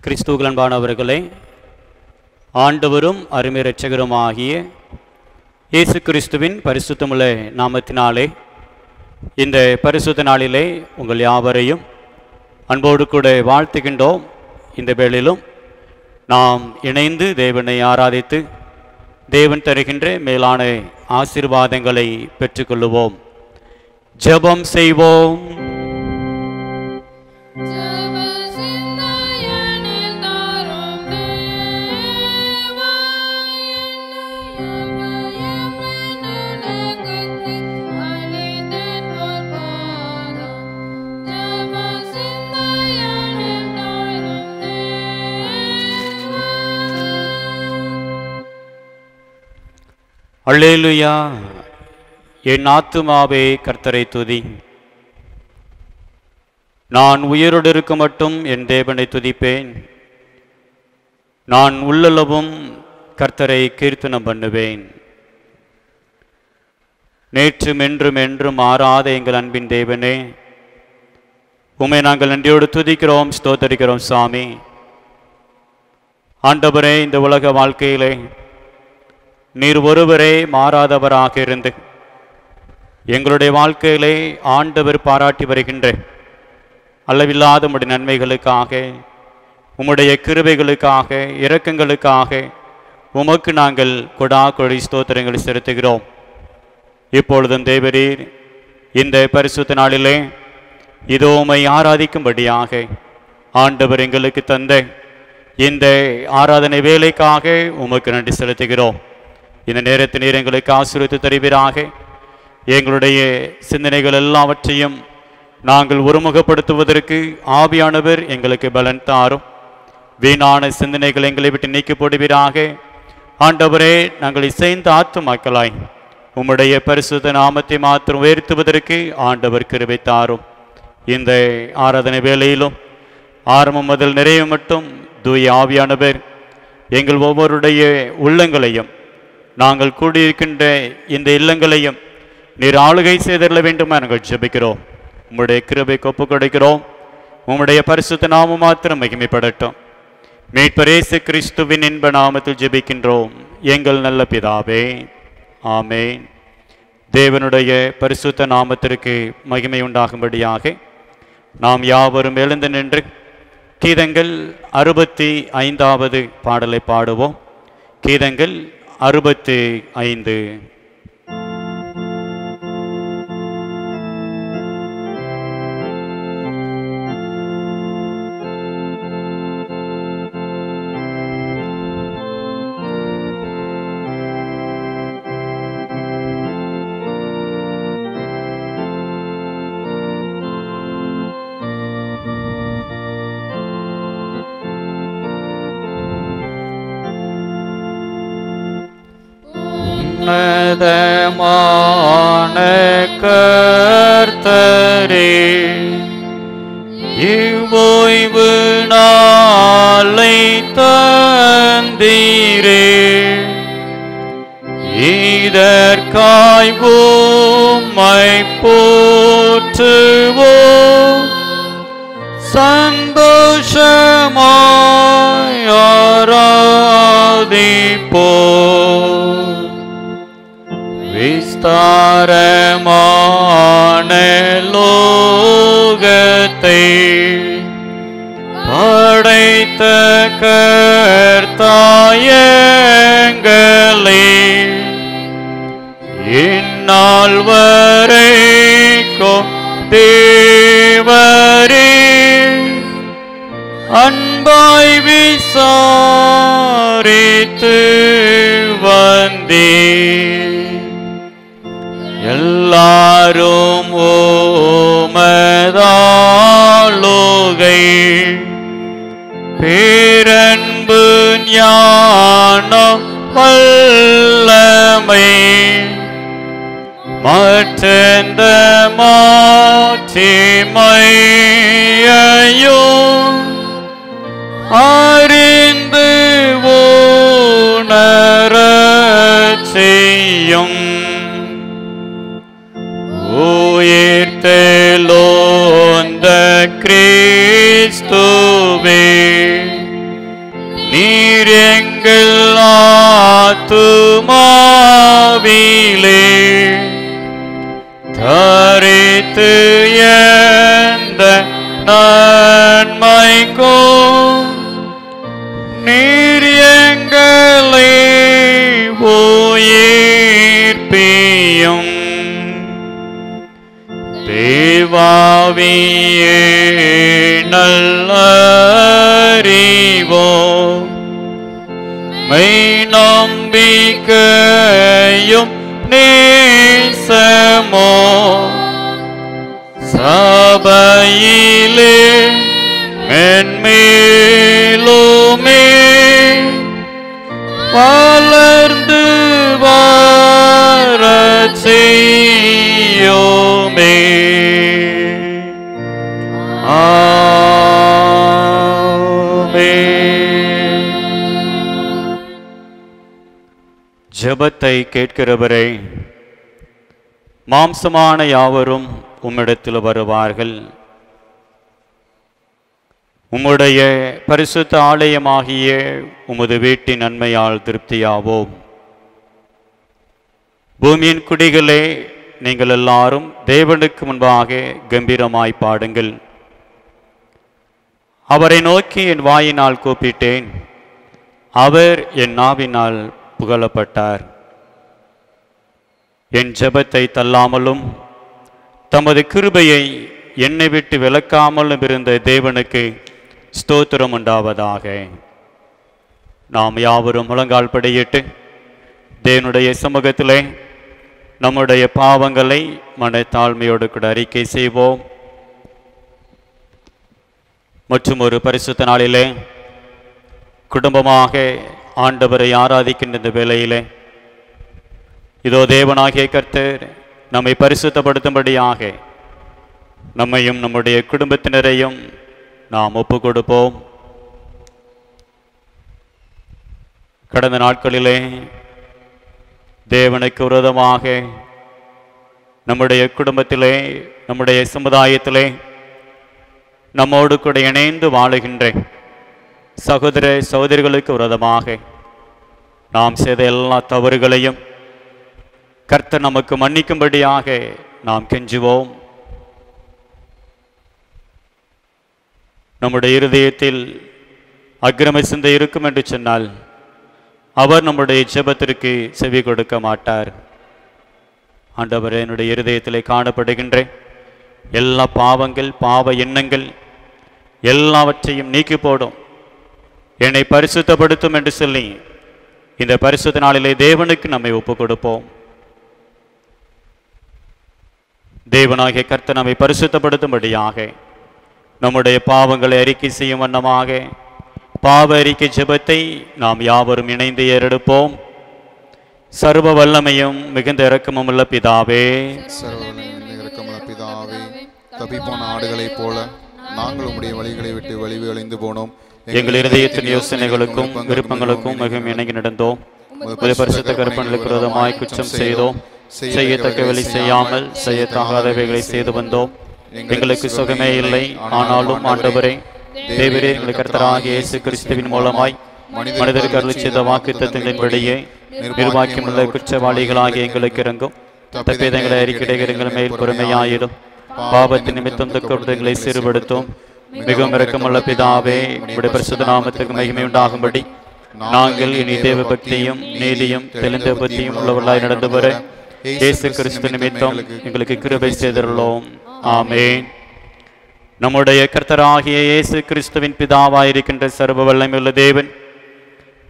கிறிஸ்துவுக்குள் அன்பானவர்களே, ஆண்டவரும் அருமை இரட்சகருமாகிய இயேசு கிறிஸ்துவின் பரிசுத்தமுள்ள நாமத்தினாலே இந்த பரிசுத்த நாளிலே உங்கள் யாவரையும் அன்போடு கூட வாழ்த்துகின்றோம். இந்த வேளையிலும் நாம் இணைந்து தேவனை ஆராதித்து தேவன் தருகின்ற மேலான ஆசீர்வாதங்களை பெற்றுக்கொள்ளுவோம். ஜெபம் செய்வோம். அல்லேலூயா. என் ஆத்துமாவே கர்த்தரை துதி. நான் உயிரோடு இருக்க மட்டும் என் தேவனை துதிப்பேன். நான் உள்ளளவும் கர்த்தரை கீர்த்தனம் பண்ணுவேன். நேற்றும் என்றும் என்றும் மாறாத எங்கள் அன்பின் தேவனே, உம்மை நாங்கள் நன்றியோடு துதிக்கிறோம், ஸ்தோத்தரிக்கிறோம் சாமி. ஆண்டவரே, இந்த உலக வாழ்க்கையிலே நீர் ஒருவரே மாறாதவராக இருந்து எங்களுடைய வாழ்க்கையிலே ஆண்டவர் பாராட்டி வருகின்ற அளவில்லாத உம்முடைய நன்மைகளுக்காக, உம்முடைய கிருபைகளுக்காக, இரக்கங்களுக்காக உமக்கு நாங்கள் கொடாக்கொடி ஸ்தோத்திரங்களை செலுத்துகிறோம். இப்பொழுதும் தேவரீர் இந்த பரிசுத்த நாளிலே இதோ உம்மை ஆராதிக்கும்படியாக ஆண்டவர் எங்களுக்கு தந்த இந்த ஆராதனை வேலைக்காக உமக்கு நன்றி செலுத்துகிறோம். இந்த நேரத்தில் நீர் எங்களுக்கு ஆசீர்வதித்து தருவீராக. எங்களுடைய சிந்தனைகள் எல்லாவற்றையும் நாங்கள் ஒருமுகப்படுத்துவதற்கு ஆவியானவர் எங்களுக்கு பலன் தாரும். வீணான சிந்தனைகள் எங்களை விட்டு நீக்கி போடுவீராக. ஆண்டவரே, நாங்கள் இசைந்த ஆத்துமாக்களாய் உம்முடைய பரிசுத்த நாமத்தை மாத்திரம் உயர்த்துவதற்கு ஆண்டவர் கிருபை தாரும். இந்த ஆராதனை வேளையிலும் ஆரம்பம் முதல் நிறைவு மட்டும் தூய ஆவியானவர் எங்கள் ஒவ்வொருடைய உள்ளங்களையும், நாங்கள் கூடியிருக்கின்ற இந்த இல்லங்களையும் நீர் ஆளுகை செய்தரல வேண்டுமா நாங்கள் ஜெபிக்கிறோம். உம்முடைய கிருபைக்கு ஒப்புக் கொடுக்கிறோம். உம்முடைய பரிசுத்த நாமம் மாத்திரம் மகிமைப்படட்டும். மீட்பர் இயேசு கிறிஸ்துவின் இன்ப நாமத்தில் ஜெபிக்கின்றோம் எங்கள் நல்ல பிதாவே, ஆமென். தேவனுடைய பரிசுத்த நாமத்திற்கு மகிமை உண்டாகும்படியாக நாம் யாவரும் எழுந்து நின்று கீதங்கள் 65வது பாடலை பாடுவோம். கீதங்கள் 65. உன்னதமான கர்த்தரே, இவ்வோய்வு நாளை தந்தீரே, இதற்காய் உம்மை போற்றுவோம், சந்தோஷமாய் ஆராதிப்போம். விஸ்தாரமான லோகத்தை படைத்த கர்த்தாயங்களே, இந்நாள் வரைக்கும் தேவரே அன்பாய் விசாரித்து வந்தீர். எல்லாரும் ஓமதாளுகை பேரன்பு ஞானம் வல்லமை மற்றெந்த மாட்சிமையையும் அறிந்து உணரச் செய்யும். உயிர்த்தெழுந்த கிறிஸ்துவே, அனைத்து எந்த நன்மைக்கும் நீர் எங்களை உயிர்ப்பியும் தேவாவியே நல்லறிவோ மெய் நம்பிக்கையும் நேசமோ சபையிலே மென்மேலுமே வளர்ந்து வரச் செய்யோமே. ஜெபத்தை கேட்கிறவரே, மாம்சமான யாவரும் உம்மிடத்தில் வருவார்கள். உம்முடைய பரிசுத்த ஆலயமாகிய உமது வீட்டின் நன்மையால் திருப்தியாவோம். பூமியின் குடிகளே, நீங்கள் எல்லாரும் தேவனுக்கு முன்பாக கம்பீரமாய் பாடுங்கள். அவரை நோக்கி என் வாயினால் கூப்பிட்டேன், அவர் என் நாவினால் புகழப்பட்டார். என் ஜெபத்தை தள்ளாமலும் தமது கிருபையை என்னை விட்டு விலக்காமலும் இருந்த தேவனுக்கு ஸ்தோத்திரம் உண்டாவதாக. நாம் யாவரும் முழங்கால் படியிட்டு தேவனுடைய சமூகத்திலே நம்முடைய பாவங்களை மனத்தாழ்மையோடு கூட அறிக்கை செய்வோம். மற்றும் ஒரு பரிசுத்த நாளிலே குடும்பமாக ஆண்டவரை ஆராதிக்கின்ற இந்த வேளையிலே இதோ தேவனாகிய கர்த்தர் நம்மை பரிசுத்தப்படுத்தும்படியாக நம்மையும் நம்முடைய குடும்பத்தினரையும் நாம் ஒப்பு கொடுப்போம். கடந்த நாட்களிலே தேவனுக்கு விரோதமாக நம்முடைய குடும்பத்திலே நம்முடைய சமுதாயத்திலே நம்மோடு கூட இணைந்து வாழுகின்ற சகோதர சகோதரிகளுக்கு விரோதமாக நாம் செய்த எல்லா தவறுகளையும் கர்த்தர் நமக்கு மன்னிக்கும்படியாக நாம் கெஞ்சுவோம். நம்முடைய இருதயத்தில் அக்கிரம சிந்தை இருக்கும் என்று சொன்னால் அவர் நம்முடைய ஜெபத்திற்கு செவி கொடுக்க மாட்டார். ஆண்டவரே, என்னுடைய இருதயத்திலே காணப்படுகின்ற எல்லா பாவங்கள் பாவ எண்ணங்கள் எல்லாவற்றையும் நீக்கி போடும், என்னை பரிசுத்தப்படுத்தும் என்று சொல்லி இந்த பரிசுத்த நாளிலே தேவனுக்கு நம்மை ஒப்பு கொடுப்போம். தேவனாகிய கர்த்தர் நம்மை பரிசுத்தப்படுத்தும்படியாக நம்முடைய பாவங்களை அறிக்கை செய்யும் வண்ணமாக பாவ அறிக்கை ஜெபத்தை நாம் யாவரும் இணைந்து ஏறெடுப்போம். சர்வ வல்லமையும் மிகுந்த இரக்கமும் உள்ள பிதாவே, தப்பிப்போன ஆடுகளைப் போல நாங்கள் உம்முடைய வழிகளை விட்டு வழிவிழைந்து போனோம். எங்கள் இருதயத்தின் யோசனைகளுக்கும் விருப்பங்களுக்கும் மிகவும் இணங்கி நடந்தோம். பரிசுத்த கற்பனைகளுக்கு விரோதமாய் குற்றம் செய்தோம். செய்யத்தக்கவளை செய்யாமல் செய்யத்தகாதவைகளை செய்து வந்தோம். எங்களுக்கு சுகமே இல்லை. ஆனாலும் ஆண்டவரே, தேவரே, எங்கள் கர்த்தராகிய இயேசு கிறிஸ்துவின் மூலமாய் மனிதருக்கு அருளி செய்த வாக்குத்தத்தங்களின்படியே நிர்வாக்கியமுள்ள குற்றவாளிகளாகிய எங்களுக்கு இறங்கும். தப்பிதங்களை அறிக்கையிட எங்கள் மேல் பொறுமையாயிடும். பாவத்தின் நிமித்தம் தக்கங்களை சீர்படுத்தும். மிகவும் இரக்கமுள்ள பிதாவே, உம்முடைய பரிசுத்த நாமத்துக்கு மகிமை உண்டாகும்படி நாங்கள் இனி தேவ பக்தியும் நீதியும் தெளிந்த பக்தியும் உள்ளவர்களாய் நடந்து வர இயேசு கிறிஸ்து நிமித்தம் எங்களுக்கு கிருபை செய்துள்ளோம். ஆமென். நம்முடைய கர்த்தராகிய இயேசு கிறிஸ்துவின் பிதாவாயிருக்கின்ற சர்வ வல்லமையுள்ள தேவன்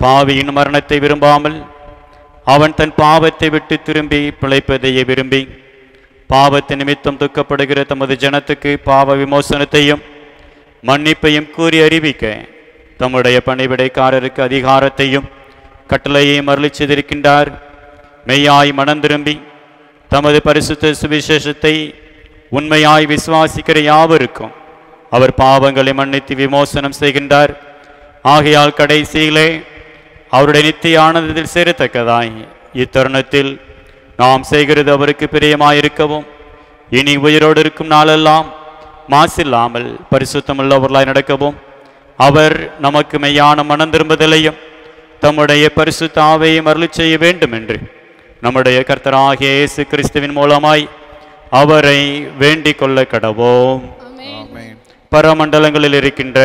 பாவியின் மரணத்தை விரும்பாமல் அவன் தன் பாவத்தை விட்டு திரும்பி பிழைப்பதையே விரும்பி பாவத்தின் நிமித்தம் துக்கப்படுகிற தமது ஜனத்துக்கு பாவ விமோசனத்தையும் மன்னிப்பையும் கூறி அறிவிக்க தம்முடைய பணிவிடைக்காரருக்கு அதிகாரத்தையும் கட்டளையையும் அருளி செய்திருக்கின்றார். மெய்யாய் மனம் திரும்பி தமது பரிசுத்த சுவிசேஷத்தை உண்மையாய் விசுவாசிக்கிற யாவருக்கும் அவர் பாவங்களை மன்னித்து விமோசனம் செய்கின்றார். ஆகையால் கடைசியிலே அவருடைய நித்திய ஆனந்தத்தில் சேரத்தக்கதாய் இத்தருணத்தில் நாம் செய்கிறது அவருக்கு பிரியமாயிருக்கவும் இனி உயிரோடு இருக்கும் நாளெல்லாம் மாசில்லாமல் பரிசுத்தமுள்ளவர்களாய் நடக்கவும் அவர் நமக்கு மெய்யான மனம் திரும்புதலையும் தம்முடைய பரிசுத்த ஆவியையும் அருளி செய்ய வேண்டும் என்று நம்முடைய கர்த்தராகிய இயேசு கிறிஸ்துவின் மூலமாய் அவரை வேண்டிக் கொள்ள கடவோம். ஆமென். பரமண்டலங்களில் இருக்கின்ற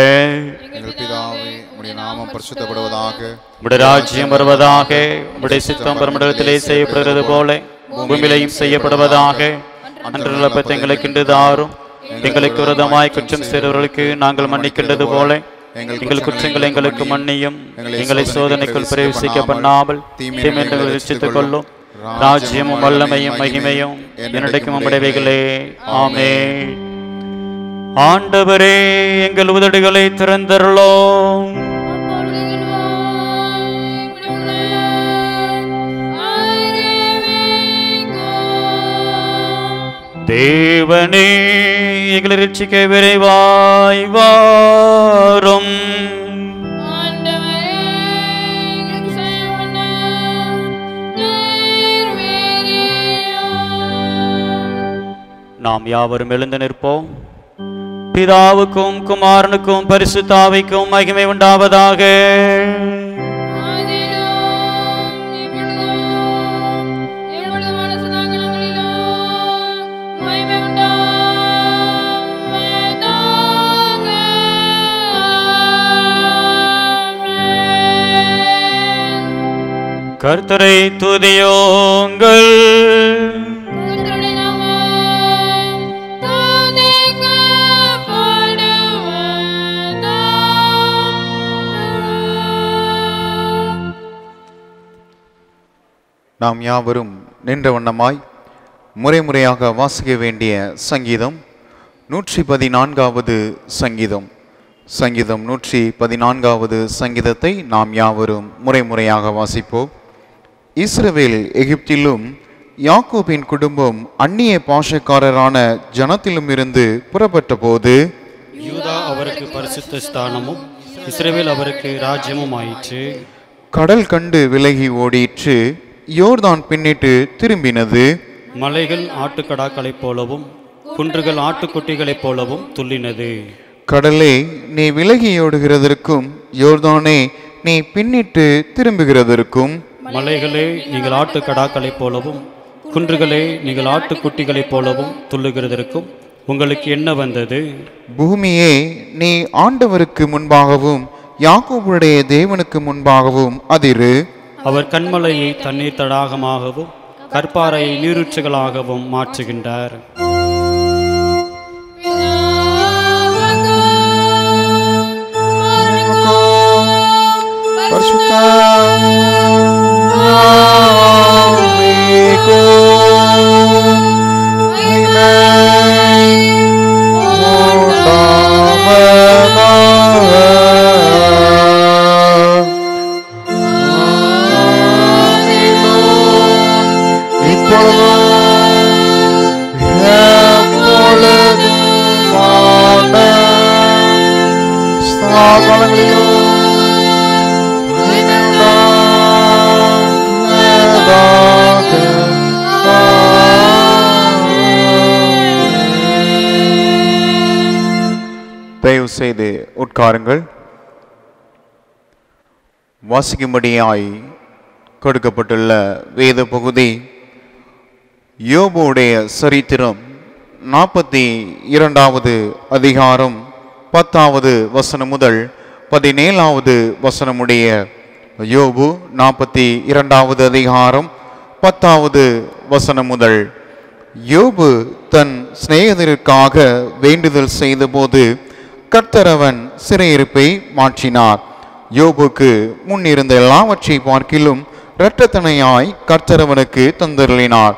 எங்கள் பிதாவே, உம்முடைய நாமம் பரிசுத்தப்படுவதாக, உம்முடைய ராஜ்யம் வருவதாக, உம்முடைய சித்தம் பரமண்டலத்திலே செய்யப்படுகிறது போல பூமியிலையும் செய்யப்படுவதாக. அன்றுள்ள அப்பத்தை எங்களுக்கு இன்று தாரும். எங்களுக்கு விரோதமாய் குற்றம் செய்தவர்களுக்கு நாங்கள் மன்னிக்கின்றது போல எங்கள் குற்றங்கள் எங்களுக்கு மன்னியும். எங்களை சோதனைக்குள் பிரவேசிக்க பண்ணாமல் தீமையை ரட்சித்துக் கொள்ளும். ராஜ்யமும் வல்லமையும் மகிமையும் என்னிடைக்கும் உம்முடையவைகளே. ஆமென். ஆண்டவரே, எங்கள் உதடுகளை திறந்தருளோம். தேவனே, எங்களை ரட்சிக்க விரைவாய் வாரும். நாம் யாவரும் எழுந்து நிற்போம். பிதாவுக்கும் குமாரனுக்கும் பரிசுத்த ஆவிக்கும் மகிமை உண்டாவதாக. கர்த்தரை துதியுங்கள். நாம் யாவரும் நின்ற வண்ணமாய் முறையாக வாசிக்க வேண்டிய சங்கீதம் 114வது சங்கீதம். சங்கீதம் 114வது சங்கீதத்தை நாம் யாவரும் முறையாக வாசிப்போம். இஸ்ரவேல் எகிப்திலும் யாக்கோபின் குடும்பம் அந்நிய பாஷைக்காரரான ஜனத்திலும் இருந்து புறப்பட்ட போது யூதா அவருக்கு பரிசுத்த ஸ்தானமும் இஸ்ரவேல் அவருக்கு ராஜ்யமும் ஆயிற்று. கடல் கண்டு விலகி ஓடிற்று, யோர்தான் பின்னிட்டு திரும்பினது. மலைகள் ஆட்டுக்கடாக்களைப் போலவும் குன்றுகள் ஆட்டுக்குட்டிகளைப் போலவும் துள்ளினது. கடலே, நீ விலகி ஓடுகிறதற்கும் யோர்தானே, நீ பின்னிட்டு திரும்புகிறதற்கும். மலைகளே, நீங்கள் ஆட்டுக்கடாக்களைப் போலவும் குன்றுகளே, நீங்கள் ஆட்டுக்குட்டிகளைப் போலவும் துள்ளுகிறதற்கும் உங்களுக்கு என்ன வந்தது? பூமியே, நீ ஆண்டவருக்கு முன்பாகவும் யாக்கோபுடைய தேவனுக்கு முன்பாகவும் அதிரு. அவர் கண்மலையை தண்ணீர் தடாகமாகவும் கற்பாறையை நீரூற்றுகளாகவும் மாற்றுகின்றார். தயவு செய்து உட்காருங்கள். வாசிக்கும்படியாய் கொடுக்கப்பட்டுள்ள வேத பகுதி யோபுடைய சரித்திரம் 42வது அதிகாரம் 10வது வசனம் முதல் 17வது வசனமுடைய யோபு 42வது அதிகாரம் 10வது வசனம் முதல். யோபு தன் சிநேகிதருக்காக வேண்டுதல் செய்தபோது கர்த்தர் அவன் சிறையிருப்பை மாற்றினார். யோபுக்கு முன்னிருந்த எல்லாவற்றை பார்க்கிலும் இரட்டத்தனையாய் கர்த்தர் அவனுக்கு தந்தருளினார்.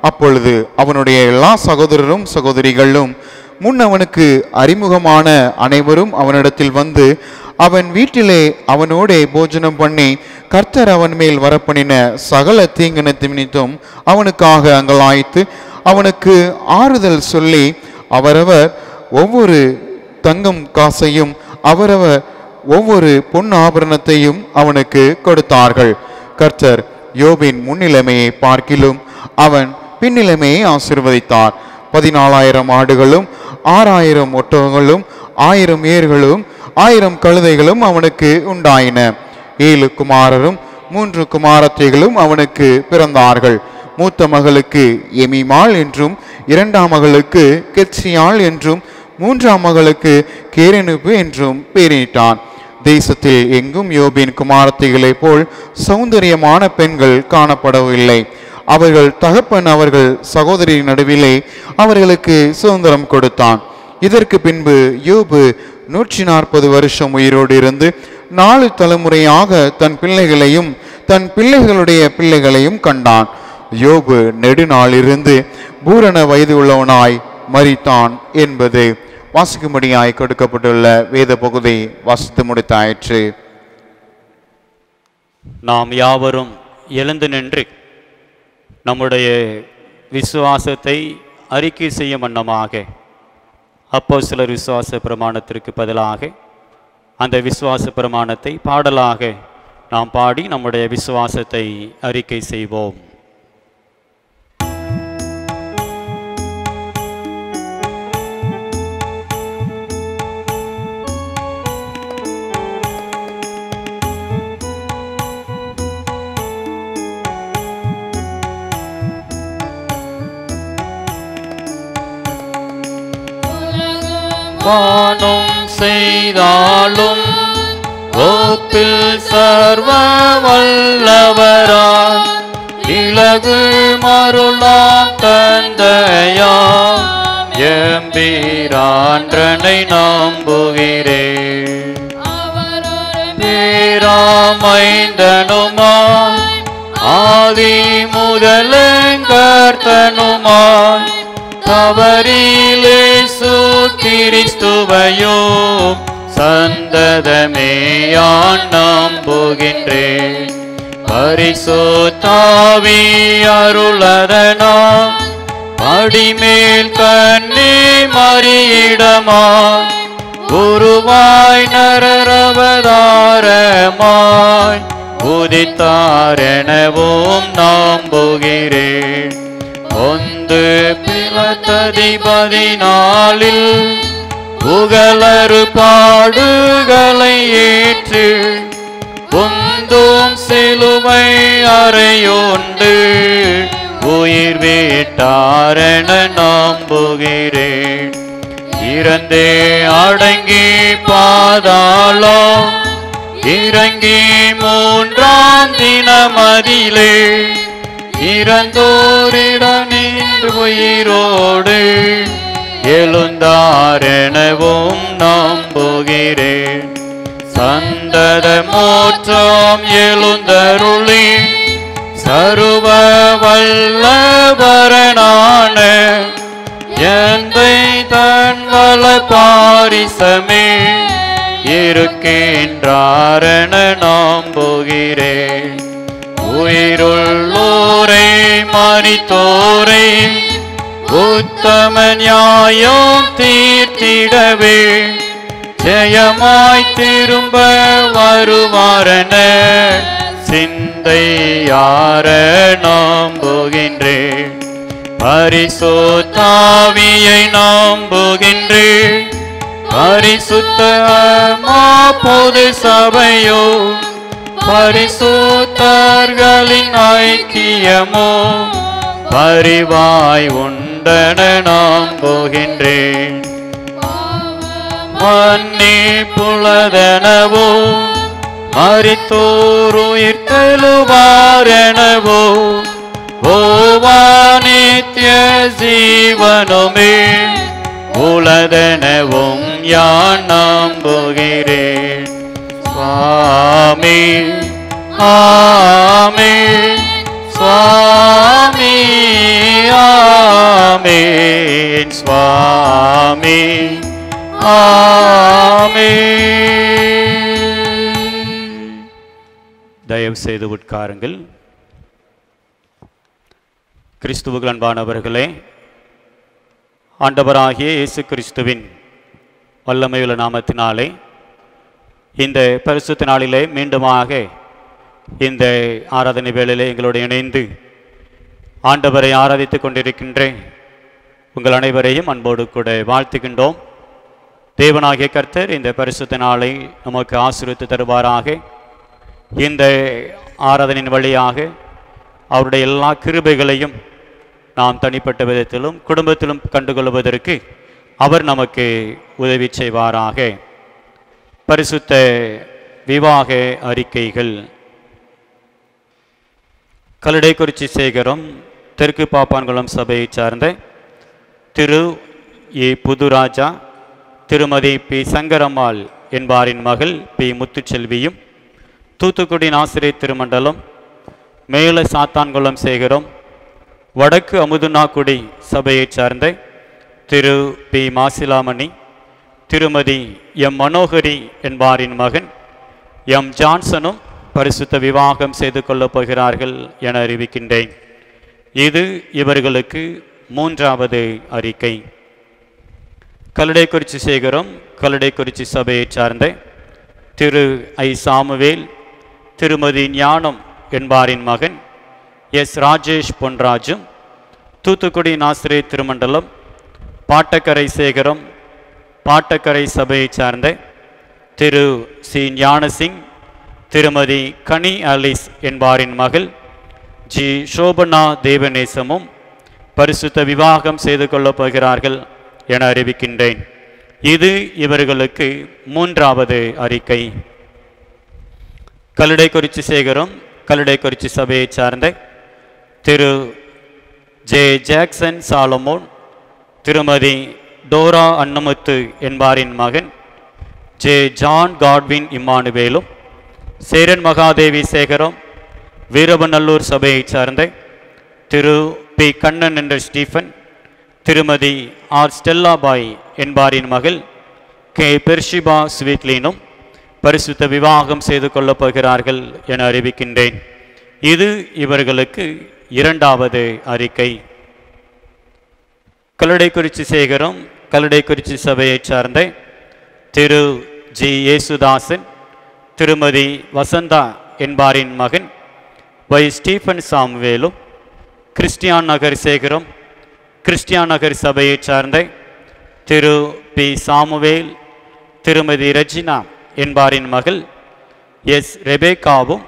அப்பொழுது அவனுடைய எல்லா சகோதரரும் சகோதரிகளும் முன் அவனுக்கு அறிமுகமான அனைவரும் அவனிடத்தில் வந்து அவன் வீட்டிலே அவனோடே போஜனம் பண்ணி கர்த்தர் அவன் மேல் வரப்பண்ணின சகல தீங்கினத்து நிமித்தம் அவனுக்காக அங்கலாய்த்து அவனுக்கு ஆறுதல் சொல்லி அவரவர் ஒவ்வொரு தங்கம் காசையும் அவரவர் ஒவ்வொரு பொன் ஆபரணத்தையும் அவனுக்கு கொடுத்தார்கள். கர்த்தர் யோபின் முன்னிலைமையை பார்க்கிலும் அவன் பின்னிலைமையை ஆசீர்வதித்தார். 14,000 ஆடுகளும் 6,000 ஒட்டகங்களும் 1000 ஏர்களும் 1000 கழுதைகளும் அவனுக்கு உண்டாயின. 7 குமாரரும் 3 குமாரத்தைகளும் அவனுக்கு பிறந்தார்கள். மூத்த மகளுக்கு எமிமாள் என்றும் இரண்டாம் மகளுக்கு கெர்சியாள் என்றும் மூன்றாம் மகளுக்கு கேரெனுபு என்றும் பெயரிட்டான். தேசத்தில் எங்கும் யோபின் குமாரத்திகளைப் போல் சௌந்தரியமான பெண்கள் காணப்படவில்லை. அவர்கள் தகப்பன் அவர்கள் சகோதரின் நடுவிலே அவர்களுக்கு சுதந்திரம் கொடுத்தான். இதற்கு பின்பு யோபு 140 வருஷம் உயிரோடு இருந்து 4 தலைமுறையாக தன் பிள்ளைகளையும் தன் பிள்ளைகளுடைய பிள்ளைகளையும் கண்டான். யோபு நெடுநாளிலிருந்து பூரண வயது உள்ளவனாய் மரித்தான் என்பது வாசிக்கும்படியாய் கொடுக்கப்பட்டுள்ள வேத பகுதி வாசித்து முடித்தாயிற்று. நாம் யாவரும் எழுந்து நின்று நம்முடைய விசுவாசத்தை அறிக்கை செய்யும் வண்ணமாக அப்போஸ்தலர் விசுவாச பிரமாணத்திற்கு பதிலாக அந்த விசுவாச பிரமாணத்தை பாடலாக நாம் பாடி நம்முடைய விசுவாசத்தை அறிக்கை செய்வோம். வானும் செய்தாலும் ஒப்பில் சர்வ வல்லவராய் இலகு மருளாம் தந்தையாம் எம்பிரான்றனை நம்புகிறேன். பேராமைந்தனுமாய் ஆதி முதலங்கர்த்தனுமாய் தவறிலேசு கிறிஸ்துவையோ சந்ததமேயான் நம்புகின்றேன். பரிசுத்தாவி அருளதனா அடிமேல் கண்ணே மறியிடமா குருவாய் நரரவதாரமாய் உதித்தாரெனவும் நம்புகிறேன். ஒன்று பிளத்ததிபதி நாளில் புகழறு பாடுகளை ஏற்று பொந்தும் சிலுவை அறையோண்டு உயிர் வீட்டாரென நம்புகிறேன். இறந்தே அடங்கி பாதாளம் இறங்கி மூன்றாம் தினமதிலே இறந்தோரிடனின்று உயிரோடு எழுந்தாரெனவும் நம்புகிறேன். சந்தத மோற்றம் எழுந்தருளி சர்வ வல்லவரனான எந்தை தன் வல பாரிசமே இருக்கின்றாரென நம்புகிறேன். உயிருள்ளோரை மரித்தோரை உத்தம நியாயம் தீர்த்திடவே ஜெயமாய் திரும்ப வருவாரென சிந்தையார நம்புகின்றேன். பரிசுத்தாவியை நம்புகின்றேன். பரிசுத்த பொது சபையோ பரிசுத்தர்களின் ஐக்கியமோ பரிவாய் உண்டன நம்புகின்றேன். மன்னிப்புள்ளதெனவோ மரித்தோருயிர் தெழுவாரெனவோ ஓவானித்ய ஜீவனுமே உளதெனவும் யான் நம்புகிறேன். சுவாமி ஆமென், சுவாமி ஆமென், சுவாமி ஆமென். தயவு செய்து உட்காருங்கள். கிறிஸ்துவுக்கு அன்பானவர்களே, ஆண்டவராகிய இயேசு கிறிஸ்துவின் வல்லமையுள்ள நாமத்தினாலே இந்த பரிசுத்த நாளிலே மீண்டுமாக இந்த ஆராதனை வேளையிலே எங்களோடு இணைந்து ஆண்டவரை ஆராதித்து கொண்டிருக்கின்ற உங்கள் அனைவரையும் அன்போடு கூட வாழ்த்துகின்றோம். தேவனாகிய கர்த்தர் இந்த பரிசுத்த நாளை நமக்கு ஆசீர்வதித்து தருவாராக. இந்த ஆராதனையின் வழியாக அவருடைய எல்லா கிருபைகளையும் நாம் தனிப்பட்ட விதத்திலும் குடும்பத்திலும் கண்டுகொள்வதற்கு அவர் நமக்கு உதவி செய்வாராக. பரிசுத்த விவாக அறிக்கைகள். கல்லடைக்குறிச்சி சேகரம் தெற்கு பாப்பான்குளம் சபையை சார்ந்த திரு ஏ புதுராஜா, திருமதி பி சங்கரம்மாள் என்பாரின் மகள் பி முத்துச்செல்வியும், தூத்துக்குடி நாசிரியர் திருமண்டலம் மேல சாத்தான்குளம் சேகரம் வடக்கு அமுதுனாக்குடி சபையை சார்ந்த திரு பி மாசிலாமணி, திருமதி எம் மனோகரி என்பாரின் மகன் எம் ஜான்சனும் பரிசுத்த விவாகம் செய்து கொள்ளப் போகிறார்கள் என அறிவிக்கின்றேன். இது இவர்களுக்கு 3வது அறிக்கை. கல்லடைக்குறிச்சி சேகரம் கல்லடைக்குறிச்சி சபையை சார்ந்த திரு ஐ சாமுவேல், திருமதி ஞானம் என்பாரின் மகன் எஸ் ராஜேஷ் பொன்ராஜும், தூத்துக்குடி நாசிரியர் திருமண்டலம் பாட்டக்கரை சேகரம் பாட்டக்கரை சபையை சார்ந்த திரு சி ஞானசிங், திருமதி கனி ஆலிஸ் என்பாரின் மகள் ஜி சோபனா தேவநேசமும் பரிசுத்த விவாகம் செய்து கொள்ளப் போகிறார்கள் என அறிவிக்கின்றேன். இது இவர்களுக்கு 3வது அறிக்கை. கல்லடைக்குறிச்சி சேகரம் கல்லடைக்குறிச்சி சபையை சார்ந்த Thiru J Jackson Salomon, Thirumathi Dora Annamuthu என்பாரின் மகன் ஜே ஜான் காட்வின் இம்மானுவேலும், சேரன் மகாதேவி சேகரம் வீரபநல்லூர் சபையை சார்ந்த திரு பி கண்ணன் என்ற ஸ்டீஃபன், திருமதி ஆர் ஸ்டெல்லாபாய் என்பாரின் மகள் கே பெர்ஷிபா ஸ்வீட்லீனும் பரிசுத்த விவாகம் செய்து கொள்ளப் போகிறார்கள் என அறிவிக்கின்றேன். இது இவர்களுக்கு 2வது அறிக்கை. கல்லடைக்குறிச்சி சேகரம் கல்லடைக்குறிச்சி சபையை சார்ந்த திரு ஜி ஏசுதாசன், திருமதி வசந்தா என்பாரின் மகன் வை ஸ்டீஃபன் சாமுவேலும், கிறிஸ்டியான் நகர் சேகரம் கிறிஸ்டியான் நகர் சபையை சார்ந்த திரு பி சாமுவேல், திருமதி ரெஜினா என்பாரின் மகள் எஸ் ரெபேக்காவும்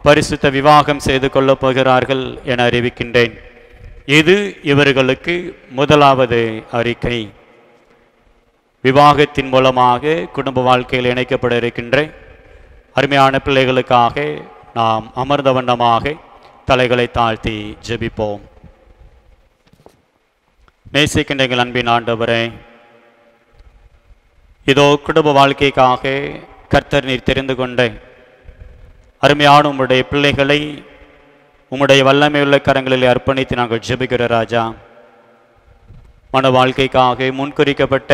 பரிசுத்த விவாகம் செய்து கொள்ளப் போகிறார்கள் என அறிவிக்கின்றேன். இது இவர்களுக்கு 1வது அறிக்கை. விவாகத்தின் மூலமாக குடும்ப வாழ்க்கையில் இணைக்கப்பட இருக்கின்ற அருமையான பிள்ளைகளுக்காக நாம் அமர்ந்த வண்ணமாக தலைகளை தாழ்த்தி ஜெபிப்போம். நேசிக்கின்ற எங்கள் அன்பின் ஆண்டவரே, இதோ குடும்ப வாழ்க்கைக்காக கர்த்தர் நீர் தெரிந்து கொண்ட அருமையான உம்முடைய பிள்ளைகளை உம்முடைய வல்லமையுள்ள கரங்களில் அர்ப்பணித்து நாங்கள் ஜெபிக்கிற ராஜா. மன வாழ்க்கைக்காக முன்குறிக்கப்பட்ட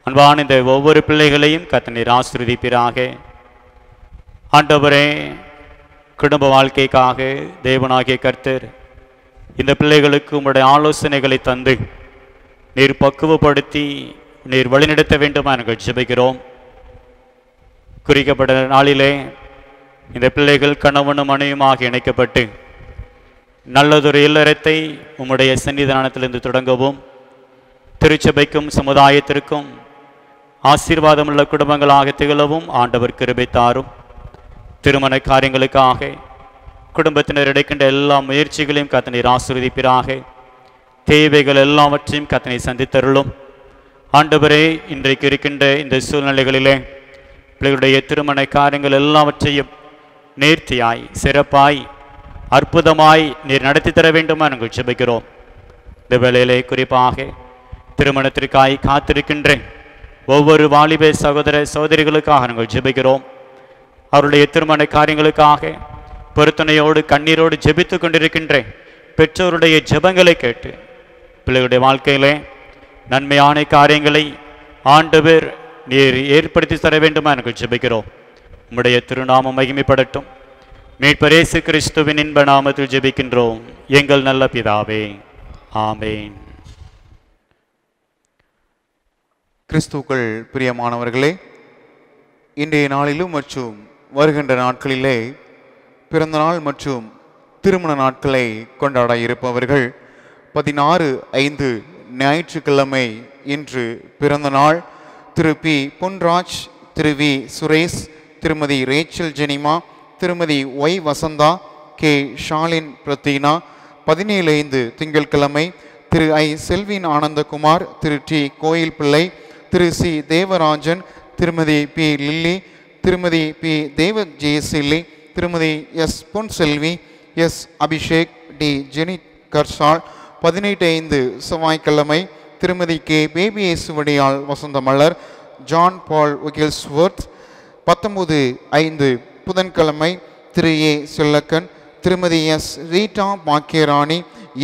அன்பான இந்த ஒவ்வொரு பிள்ளைகளையும் கர்த்தர் நீர் ஆசீர்வதிப்பீராக. ஆண்டவரே, குடும்ப வாழ்க்கைக்காக தேவனாகிய கர்த்தர் இந்த பிள்ளைகளுக்கு உம்முடைய ஆலோசனைகளை தந்து நீர் பக்குவப்படுத்தி நீர் வழிநடத்த வேண்டுமா நாங்கள் ஜெபிக்கிறோம். குறிக்கப்பட்ட நாளிலே இந்த பிள்ளைகள் கணவனும் மனைவியுமாக இணைக்கப்பட்டு நல்லதொரு இல்லறத்தை உம்முடைய சன்னிதானத்திலிருந்து தொடங்கவும், திருச்சபைக்கும் சமுதாயத்திற்கும் ஆசீர்வாதமுள்ள குடும்பங்களாக திகழவும் ஆண்டவர் கிருபை தாரும். திருமண காரியங்களுக்காக குடும்பத்தினர் எடுக்கின்ற எல்லா முயற்சிகளையும் கர்த்தர் நீர் ஆசீர்வதிப்பீராக. தேவைகள் எல்லாவற்றையும் கர்த்தர் நீர் சந்தித்தருளும். ஆண்டவரே, இன்றைக்கு இருக்கின்ற இந்த சூழ்நிலைகளிலே பிள்ளைகளுடைய திருமண காரியங்கள் எல்லாவற்றையும் நேர்த்தியாய் சிறப்பாய் அற்புதமாய் நீர் நடத்தி தர வேண்டுமா நாங்கள் ஜெபிக்கிறோம். இந்த வேளையிலே குறிப்பாக திருமணத்திற்காய் காத்திருக்கின்ற ஒவ்வொரு வாலிப சகோதர சகோதரிகளுக்காக நாங்கள் ஜெபிக்கிறோம். அவருடைய திருமண காரியங்களுக்காக பொருத்தனையோடு கண்ணீரோடு ஜெபித்து கொண்டிருக்கின்ற பெற்றோருடைய ஜெபங்களை கேட்டு பிள்ளைகளுடைய வாழ்க்கையிலே நன்மையான காரியங்களை ஆண்டவர் நீர் ஏற்படுத்தி தர வேண்டுமா நாங்கள் ஜெபிக்கிறோம். உம்முடைய திருநாமம் மகிமைப்படட்டும். மீட்பர் இயேசு கிறிஸ்துவின் இன்ப நாமத்தில் ஜெபிக்கின்றோம் எங்கள் நல்ல பிதாவே, ஆமென். கிறிஸ்துவுக்குள் பிரியமானவர்களே, இன்றைய நாளிலும் மற்றும் வருகின்ற நாட்களிலே பிறந்த நாள் மற்றும் திருமண நாட்களை கொண்டாட இருப்பவர்கள் 16/5 ஞாயிற்றுக்கிழமை இன்று பிறந்த நாள் Thiru P Ponraj, Thiru V Suresh, Thirumathi Rachel Jenima, Thirumathi Y Vasantha, K Shalin Pratheena, 17/5 திங்கட்கிழமை Thiru I Selvin Anandakumar, Thiru T Koyil Pillai, Thiru C Devarajan, திருமதி பி லில்லி, திருமதி B Deva Jeyasilly, Thirumathi S Ponselvi, S Abhishek, T Jeni Karshal. 18/5 செவ்வாய்க்கிழமை Thirumathi K Baby Yesuvadiyal Vasanthamalar, John Paul Wigglesworth. 19/5 புதன்கிழமை Thiru A Sellakkan, Thirumathi S Rita Bakkiyarani,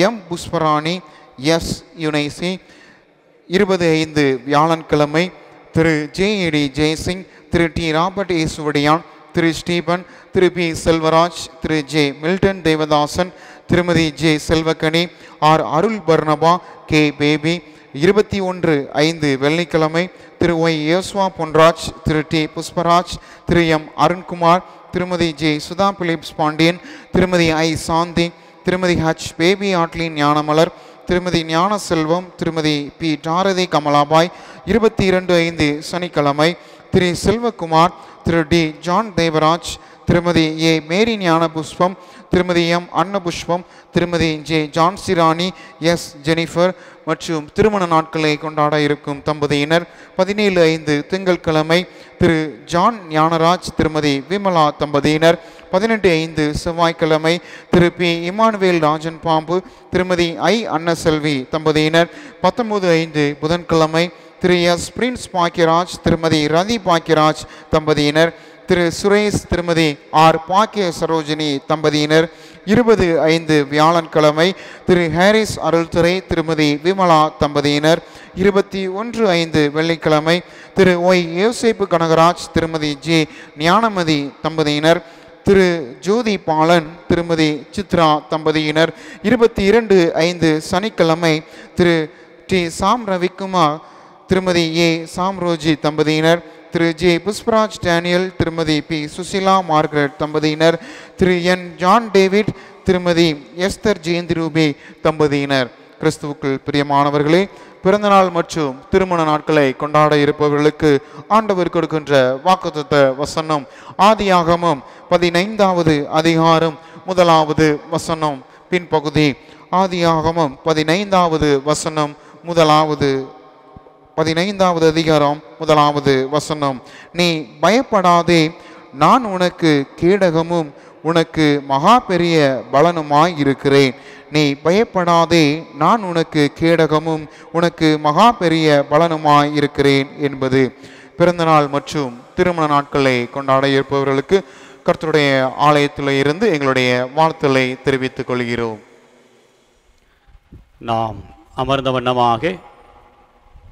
M Pushparani, S Eunice. 20/5 வியாழன்கிழமை Thiru J A D. Jeyasingh, Thiru T Robert Yesuvadiyan, Thiru Stephen, Thiru P Selvaraj, Thiru J Milton Devadasan, Thirumathi J Selvakani, R Arul Barnaba, K Baby. 21/5 வெள்ளிக்கிழமை Thiru Y Yoswa Ponraj, Thiru T Pushparaj, திரு M Arunkumar, திருமதி J Sudha Philips Pandian, திருமதி ஐ சாந்தி, திருமதி H baby Adeline Gnanamalar, திருமதி ஞான செல்வம், திருமதி பி டாரதி கமலாபாய். 22/5 சனிக்கிழமை திரு செல்வகுமார், திரு டி ஜான் தேவராஜ், திருமதி ஏ மேரி ஞான புஷ்பம், திருமதி எம் அன்னபுஷ்பம், திருமதி ஜே ஜான்சிராணி, எஸ் ஜெனிஃபர் மற்றும் திருமண நாட்களை கொண்டாட இருக்கும் தம்பதியினர். 17/5 திங்கட்கிழமை திரு ஜான் ஞானராஜ், திருமதி விமலா தம்பதியினர். 18/5 செவ்வாய்க்கிழமை திரு பி இமானுவேல் ராஜன் பாம்பு, திருமதி ஐ அன்னசெல்வி தம்பதியினர். 19/5 புதன்கிழமை திரு எஸ் பிரின்ஸ் பாக்கியராஜ், திருமதி ரதி பாக்கியராஜ் தம்பதியினர். திரு சுரேஷ், திருமதி ஆர் பாக்கிய சரோஜினி தம்பதியினர். 20/5 வியாழன்கிழமை திரு ஹாரிஸ் அருள்துறை, திருமதி விமலா தம்பதியினர். 21/5 வெள்ளிக்கிழமை திரு ஒய் யோசேப்பு கனகராஜ், திருமதி ஜே ஞானமதி தம்பதியினர். திரு ஜோதி பாலன், திருமதி சித்ரா தம்பதியினர். 22/5 சனிக்கிழமை திரு டி சாம் ரவிக்குமார், திருமதி ஏ சாம்ரோஜி தம்பதியினர். திரு ஜே புஷ்பராஜ் டேனியல், திருமதி பி சுசிலா மார்கரெட் தம்பதியினர். திரு என் ஜான் டேவிட், திருமதி எஸ்தர் ஜெயந்திரூபி தம்பதியினர். கிறிஸ்துவுக்குள் பிரியமானவர்களே, பிறந்தநாள் மற்றும் திருமண நாட்களை கொண்டாட இருப்பவர்களுக்கு ஆண்டவர் கொடுக்கின்ற வாக்குத்தத்த வசனம் ஆதியாகமம் 15வது அதிகாரம் 1வது வசனம் பின்பகுதி. ஆதியாகமம் 15வது வசனம் 15வது அதிகாரம் 1வது வசனம். நீ பயப்படாதே, நான் உனக்கு கேடகமும் உனக்கு மகா பெரிய பலனுமாய் இருக்கிறேன். நீ பயப்படாதே, நான் உனக்கு கேடகமும் உனக்கு மகா பெரிய பலனுமாய் இருக்கிறேன் என்பது. பிறந்தநாள் மற்றும் திருமண நாட்களை கொண்டாட இருப்பவர்களுக்கு கர்த்தருடைய ஆலயத்தில் இருந்து எங்களுடைய வாழ்த்துக்களை தெரிவித்துக் கொள்கிறோம். நாம் அமர்ந்த வண்ணமாக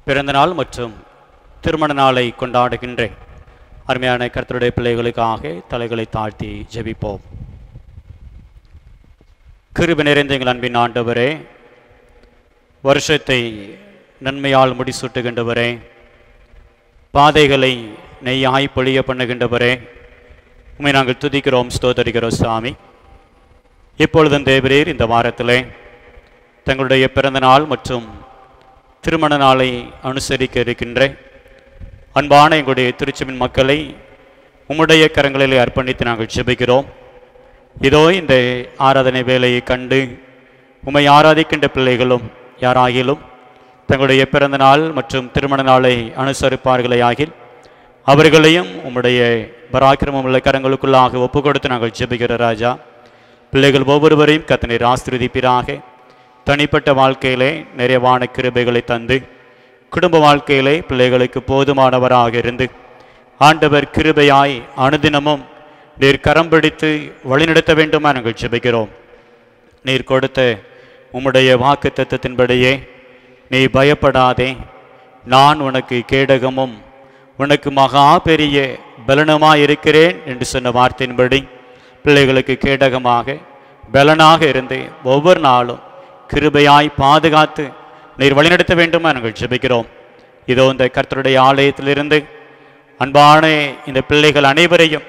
பிறந்தநாள் மற்றும் திருமண நாளை கொண்டாடுகின்ற அருமையான கர்த்தருடைய பிள்ளைகளுக்காக தலைகளை தாழ்த்தி ஜெபிப்போம். கிருபை நிறைந்த எங்கள் அன்பின் ஆண்டவரே, வருஷத்தை நன்மையால் முடிசூட்டுகின்றவரே, பாதைகளை நெய்யாய் பொழிய பண்ணுகின்றவரே, உண்மை நாங்கள் துதிக்கிறோம், ஸ்தோத்தரிக்கிறோம் சாமி. இப்பொழுதும் தேவரீர் இந்த வாரத்திலே தங்களுடைய பிறந்த நாள் மற்றும் திருமண நாளை அனுசரிக்க இருக்கின்ற அன்பான எங்களுடைய திருச்சபையின் மக்களை உம்முடைய கரங்களிலே அர்ப்பணித்து நாங்கள் ஜெபிக்கிறோம். இதோ இந்த ஆராதனை வேலையை கண்டு உம்மை ஆராதிக்கின்ற பிள்ளைகளும் யாராகிலும் தங்களுடைய பிறந்த நாள் மற்றும் திருமண நாளை அனுசரிப்பார்களே ஆகில் அவர்களையும் உம்முடைய பராக்கிரமம் உள்ள கரங்களுக்குள்ளாக ஒப்பு கொடுத்து நாங்கள் ஜெபிக்கிற ராஜா. பிள்ளைகள் ஒவ்வொருவரையும் கர்த்தர் ஆசீர்வதிப்பீராக. தனிப்பட்ட வாழ்க்கையிலே நிறைவான கிருபைகளை தந்து குடும்ப வாழ்க்கையிலே பிள்ளைகளுக்கு போதுமானவராக இருந்து ஆண்டவர் கிருபையாய் அனுதினமும் நீர் கரம் பிடித்து வழிநடத்த வேண்டுமா நாங்கள் ஜெபிக்கிறோம். நீர் கொடுத்த உம்முடைய வாக்கு தத்தத்தின்படியே நீ பயப்படாதே, நான் உனக்கு கேடகமும் உனக்கு மகா பெரிய பலனுமாய் இருக்கிறேன் என்று சொன்ன வார்த்தையின்படி பிள்ளைகளுக்கு கேடகமாக பலனாக இருந்து ஒவ்வொரு நாளும் கிருபையாய் பாதுகாத்து நீர் வழிநடத்த வேண்டுமா நாங்கள் ஜெபிக்கிறோம். இதோ இந்த கர்த்தருடைய ஆலயத்திலிருந்து அன்பான இந்த பிள்ளைகள் அனைவரையும்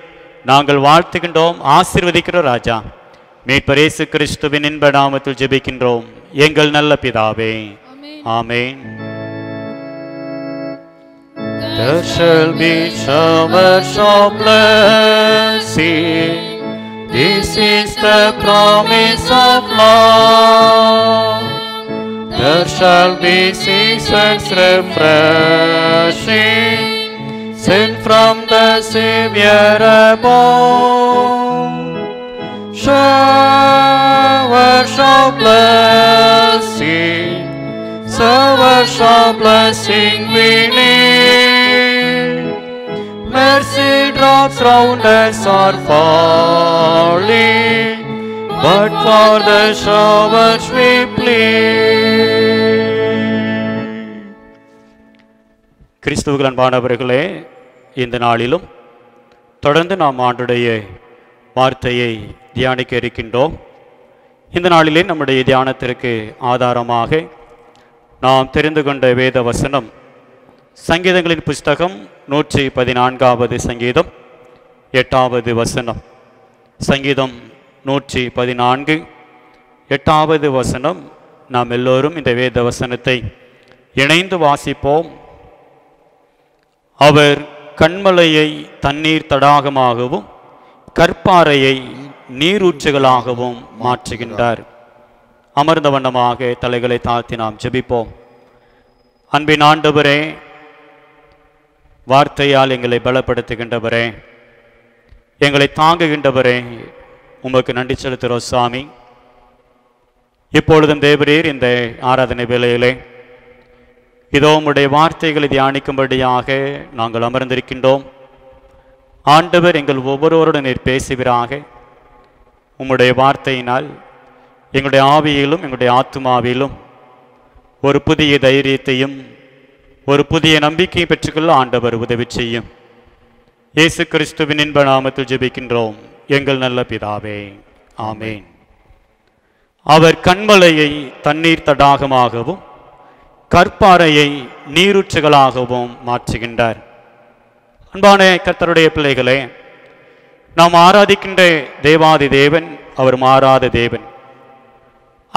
நாங்கள் வாழ்த்துகின்றோம், ஆசீர்வதிக்கிறோம் ராஜா. மீட்பர் இயேசு கிறிஸ்துவின் இன்ப நாமத்தில் ஜெபிக்கின்றோம் எங்கள் நல்ல பிதாவே, ஆமென். There shall be showers of blessing. This is the promise of long. There shall be seasons refreshing, sent from the Savior above. Showers of blessing, showers of blessing we need. Mercy drops round us are falling, but for the showers we plead. கிறிஸ்துவுக்குள் அன்பானவர்களே, இந்த நாளிலும் தொடர்ந்து நாம் ஆண்டுடைய வார்த்தையை தியானிக்க இருக்கின்றோம். இந்த நாளிலே நம்முடைய தியானத்திற்கு ஆதாரமாக நாம் தெரிந்து கொண்ட வேத வசனம் சங்கீதங்களின் புஸ்தகம் 114வது சங்கீதம் 8வது வசனம். சங்கீதம் 114 8வது வசனம். நாம் எல்லோரும் இந்த வேத வசனத்தை இணைந்து வாசிப்போம். அவர் கண்மலையை தண்ணீர் தடாகமாகவும் கற்பாறையை நீரூற்றுகளாகவும் மாற்றுகின்றார். அமர்ந்த வண்ணமாக தலைகளை தாழ்த்தி நாம் ஜெபிப்போம். அன்பின் ஆண்டவரே, வார்த்தையால் எங்களை பலப்படுத்துகின்றவரே, எங்களை தாங்குகின்றவரே, உமக்கு நன்றி செலுத்துகிறோம் சாமி. இப்பொழுதும் தேவரீர் இந்த ஆராதனை வேளையிலே இதோ உம்முடைய வார்த்தைகளை தியானிக்கும்படியாக நாங்கள் அமர்ந்திருக்கின்றோம். ஆண்டவர் எங்கள் ஒவ்வொருவருடன் நீர் பேசுவீராக. உம்முடைய வார்த்தையினால் எங்களுடைய ஆவியிலும் எங்களுடைய ஆத்துமாவிலும் ஒரு புதிய தைரியத்தையும் ஒரு புதிய நம்பிக்கையை பெற்றுக்கொள்ள ஆண்டவர் உதவி செய்யும். இயேசு கிறிஸ்துவின் இன்ப நாமத்தில் ஜெபிக்கின்றோம் எங்கள் நல்ல பிதாவே, ஆமேன். அவர் கண்மலையை தண்ணீர் தடாகமாகவும் கற்பாறையை நீரூற்றுகளாகவும் மாற்றுகின்றார். அன்பான கர்த்தருடைய பிள்ளைகளே, நாம் ஆராதிக்கின்ற தேவாதி தேவன் அவர் மாறாத தேவன்.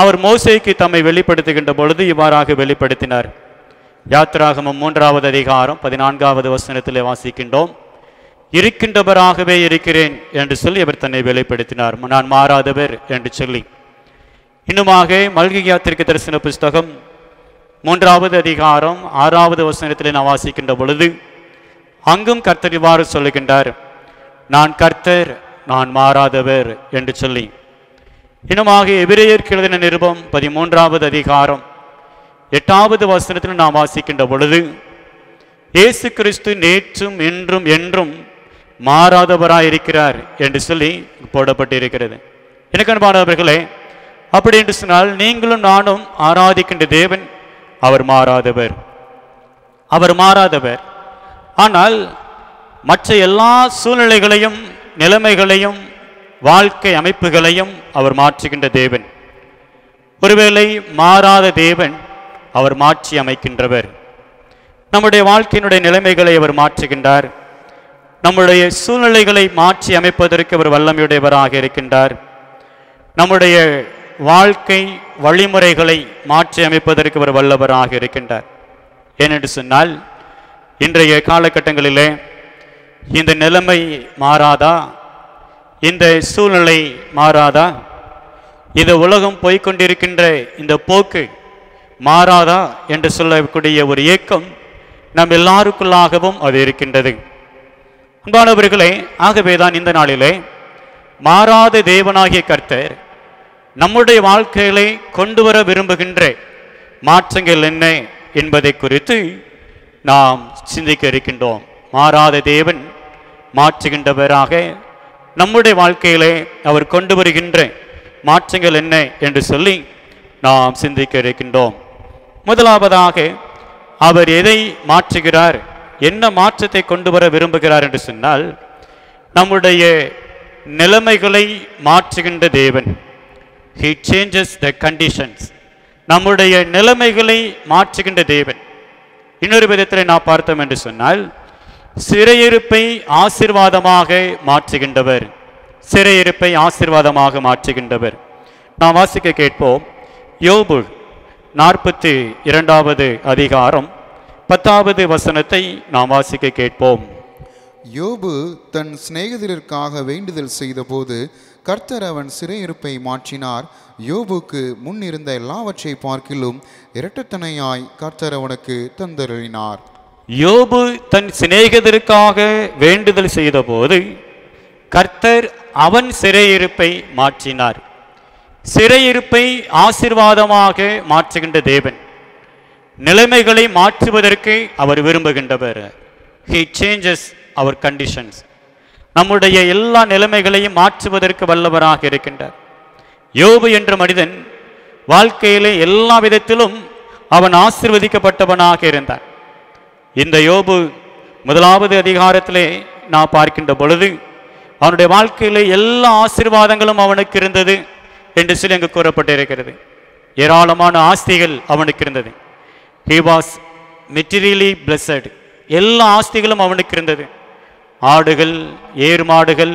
அவர் மோசேக்கு தம்மை வெளிப்படுத்துகின்ற பொழுது இவ்வாறாக வெளிப்படுத்தினார். யாத்திராகமம் 3வது அதிகாரம் 14வது வசனத்திலே வாசிக்கின்றோம். இருக்கின்றவராகவே இருக்கிறேன் என்று சொல்லி அவர் தன்னை வெளிப்படுத்தினார், நான் மாறாதவர் என்று சொல்லி. இன்னுமாக மல்கியா தீர்க்கதரிசன புஸ்தகம் 3வது அதிகாரம் 6வது வசனத்திலே நான் வாசிக்கின்ற பொழுது அங்கும் கர்த்தர் இவ்வாறு சொல்லுகின்றார், நான் கர்த்தர், நான் மாறாதவர் என்று சொல்லி. இன்னுமாக எபிரேயருக்கு எழுதின நிருபம் 13வது அதிகாரம் 8வது வசனத்தில் நாம் வாசிக்கின்ற பொழுது இயேசு கிறிஸ்து நேற்றும் இன்றும் என்றும் மாறாதவராயிருக்கிறார் என்று சொல்லி போடப்பட்டிருக்கிறது. எனக்கு அன்பானவர்களே, அப்படி என்று சொன்னால் நீங்களும் நானும் ஆராதிக்கின்ற தேவன் அவர் மாறாதவர். அவர் மாறாதவர். ஆனால் மற்ற எல்லா சூழ்நிலைகளையும் நிலைமைகளையும் வாழ்க்கை அமைப்புகளையும் அவர் மாற்றுகின்ற தேவன். ஒருவேளை மாறாத தேவன் அவர் மாற்றி அமைக்கின்றவர். நம்முடைய வாழ்க்கையினுடைய நிலைமைகளை அவர் மாற்றுகின்றார். நம்முடைய சூழ்நிலைகளை மாற்றி அமைப்பதற்கு அவர் வல்லமையுடையவராக இருக்கின்றார். நம்முடைய வாழ்க்கை வழிமுறைகளை மாற்றி அமைப்பதற்கு அவர் வல்லவராக இருக்கின்றார். ஏனென்று சொன்னால் இன்றைய காலகட்டங்களிலே இந்த நிலைமை மாறாதா, இந்த சூழ்நிலை மாறாதா, இந்த உலகம் போய்கொண்டிருக்கின்ற இந்த போக்கு மாறாதா என்று சொல்லக்கூடிய ஒரு ஏக்கம் நம் எல்லாருக்குள்ளாகவும் அது இருக்கின்றது. அன்பானவர்களே, ஆகவேதான் இந்த நாளிலே மாறாத தேவனாகிய கர்த்தர் நம்முடைய வாழ்க்கைகளை கொண்டு வர விரும்புகின்ற மாற்றங்கள் என்ன என்பதை குறித்து நாம் சிந்திக்க இருக்கின்றோம். மாறாத தேவன் மாற்றுகின்றவராக நம்முடைய வாழ்க்கையிலே அவர் கொண்டு வருகின்ற மாற்றங்கள் என்ன என்று சொல்லி நாம் சிந்திக்க இருக்கின்றோம். முதலாவதாக அவர் எதை மாற்றுகிறார், என்ன மாற்றத்தை கொண்டு வர விரும்புகிறார் என்று சொன்னால் நம்முடைய நிலைமைகளை மாற்றுகின்ற தேவன். He changes the conditions. நம்முடைய நிலைமைகளை மாற்றுகின்ற தேவன். இன்னொரு விதத்தில் நாம் பார்த்தோம் என்று சொன்னால் சிறையிருப்பை ஆசீர்வாதமாக மாற்றுகின்றவர். சிறையிருப்பை ஆசீர்வாதமாக மாற்றுகின்றவர். நாம் வாசிக்க கேட்போம். யோபு 42வது அதிகாரம் 10வது வசனத்தை நாம் வாசிக்க கேட்போம். யோபு தன் சிநேகிதருக்காக வேண்டுதல் செய்த போது கர்த்தர் அவன் சிறையிருப்பை மாற்றினார். யோபுக்கு முன் இருந்த எல்லாவற்றை பார்க்கிலும் இரட்டத்தனையாய் கர்த்தர் அவனுக்கு தந்தருளினார். யோபு தன் சிநேகிதருக்காக வேண்டுதல் செய்த போது கர்த்தர் அவன் சிறையிருப்பை மாற்றினார். சிறையிருப்பை ஆசீர்வாதமாக மாற்றுகின்ற தேவன், நிலைமைகளை மாற்றுவதற்கு அவர் விரும்புகின்றவர். He changes our conditions. நம்முடைய எல்லா நிலைமைகளையும் மாற்றுவதற்கு வல்லவராக இருக்கின்றார். யோபு என்ற மனிதன் வாழ்க்கையிலே எல்லா விதத்திலும் அவன் ஆசீர்வதிக்கப்பட்டவனாக இருந்தான். இந்த யோபு 1வது அதிகாரத்திலே நான் பார்க்கின்ற பொழுது அவனுடைய வாழ்க்கையிலே எல்லா ஆசீர்வாதங்களும் அவனுக்கு இருந்தது என்று சொல்லி அங்கு கூறப்பட்டிருக்கிறது. ஏராளமான ஆஸ்திகள் அவனுக்கு இருந்தது. He was materially blessed. எல்லா ஆஸ்திகளும் அவனுக்கு இருந்தது. ஆடுகள், ஏர் மாடுகள்,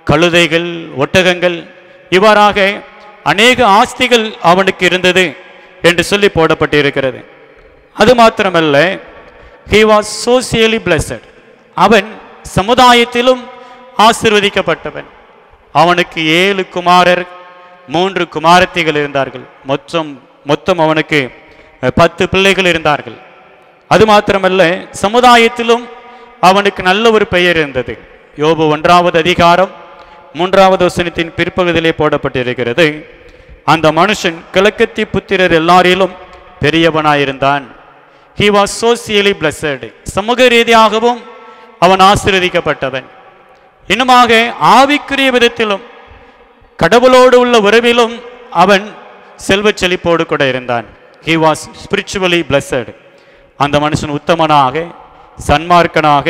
கழுதைகள், ஒட்டகங்கள், இவ்வாறாக அநேக ஆஸ்திகள் அவனுக்கு இருந்தது என்று சொல்லி போடப்பட்டிருக்கிறது. அது மாத்திரமல்ல, he was socially blessed. அவன் சமுதாயத்திலும் ஆசீர்வதிக்கப்பட்டவன். அவனுக்கு 7 குமாரர், 3 குமாரத்திகள் இருந்தார்கள். மொத்தம் அவனுக்கு 10 பிள்ளைகள் இருந்தார்கள். அது மாத்திரமல்ல, சமுதாயத்திலும் அவனுக்கு நல்ல ஒரு பெயர் இருந்தது. யோபு 1வது அதிகாரம் 3வது வசனத்தின் பிற்பகுதியிலே போடப்பட்டிருக்கிறது. அந்த மனுஷன் கிழக்கத்தி புத்திரர் எல்லாரிலும் பெரியவனாயிருந்தான். He was socially blessed. சமூக ரீதியாகவும் அவன் ஆசீர்வதிக்கப்பட்டவன். இன்னுமாக ஆவிக்குரிய விதத்திலும் கடவுளோடு உள்ள உறவிலும் அவன் செல்வ செழிப்போடு கூட இருந்தான். He was spiritually blessed. அந்த மனுஷன் உத்தமனாக, சன்மார்க்கனாக,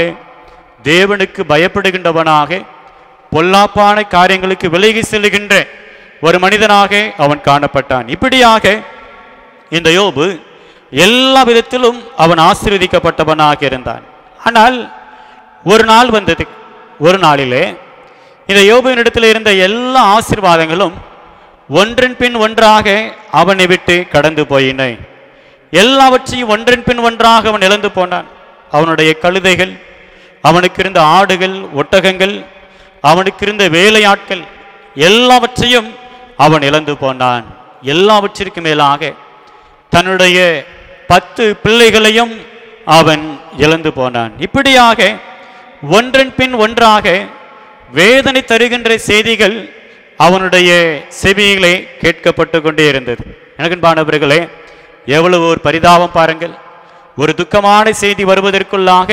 தேவனுக்கு பயப்படுகின்றவனாக, பொல்லாப்பான காரியங்களுக்கு விலகி செல்லுகின்ற ஒரு மனிதனாக அவன் காணப்பட்டான். இப்படியாக இந்த யோபு எல்லா விதத்திலும் அவன் ஆசீர்வதிக்கப்பட்டவனாக இருந்தான். ஆனால் ஒரு நாள் வந்தது. ஒரு நாளிலே இந்த யோபுவினிடத்தில் இருந்த எல்லா ஆசீர்வாதங்களும் ஒன்றன் பின் ஒன்றாக அவனை விட்டு கடந்து போயின. எல்லாவற்றையும் ஒன்றன் பின் ஒன்றாக அவன் இழந்து போனான். அவனுடைய கழுதைகள், அவனுக்கு இருந்த ஆடுகள், ஒட்டகங்கள், அவனுக்கு இருந்த வேலையாட்கள், எல்லாவற்றையும் அவன் இழந்து போனான். எல்லாவற்றிற்கு மேலாக தன்னுடைய 10 பிள்ளைகளையும் அவன் இழந்து போனான். இப்படியாக ஒன்றன் பின் ஒன்றாக வேதனை தருகின்ற செய்திகள் அவனுடைய செவியிலே கேட்கப்பட்டு கொண்டே இருந்தது. எனக்குன்பானவர்களே, எவ்வளவு ஒரு பரிதாபம் பாருங்கள். ஒரு துக்கமான செய்தி வருவதற்குள்ளாக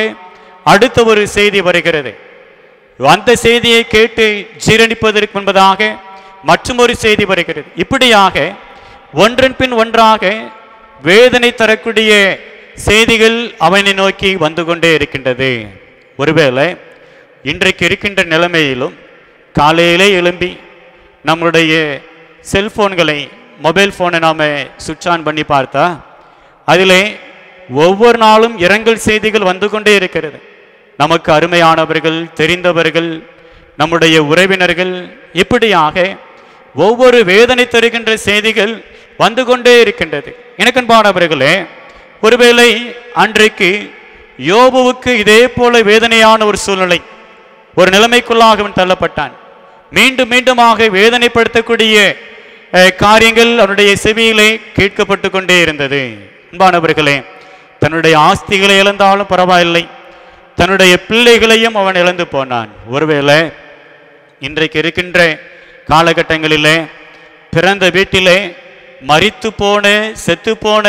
அடுத்த ஒரு செய்தி வருகிறது. அந்த செய்தியை கேட்டு ஜீரணிப்பதற்கு முன்பதாக மற்றொரு செய்தி வருகிறது. இப்படியாக ஒன்றன் பின் ஒன்றாக வேதனை தரக்கூடிய செய்திகள் அவனை நோக்கி வந்து கொண்டே இருக்கின்றது. ஒருவேளை இன்றைக்கு இருக்கின்ற நிலைமையிலும் காலையிலே எழும்பி நம்முடைய செல்போன்களை, மொபைல் ஃபோனை நாம் சுவிட்ச் ஆன் பண்ணி பார்த்தா அதிலே ஒவ்வொரு நாளும் இரங்கல் செய்திகள் வந்து கொண்டே இருக்கிறது. நமக்கு அருமையானவர்கள், தெரிந்தவர்கள், நம்முடைய உறவினர்கள், இப்படியாக ஒவ்வொரு வேதனை தருகின்ற செய்திகள் வந்து கொண்டே இருக்கின்றது. எனக்கன்பானவர்களே, ஒருவேளை அன்றைக்கு யோபுவுக்கு இதே போல வேதனையான ஒரு சூழ்நிலை, ஒரு நிலைமைக்குள்ளாக அவன் தள்ளப்பட்டான். மீண்டும் மீண்டுமாக வேதனைப்படுத்தக்கூடிய காரியங்கள் அவனுடைய செவியிலே கேட்கப்பட்டு கொண்டே இருந்தது. அன்பானவர்களே, தன்னுடைய ஆஸ்திகளை இழந்தாலும் பரவாயில்லை, தன்னுடைய பிள்ளைகளையும் அவன் இழந்து போனான். ஒருவேளை இன்றைக்கு இருக்கின்ற காலகட்டங்களிலே பிறந்த வீட்டிலே மரித்து போன, செத்து போன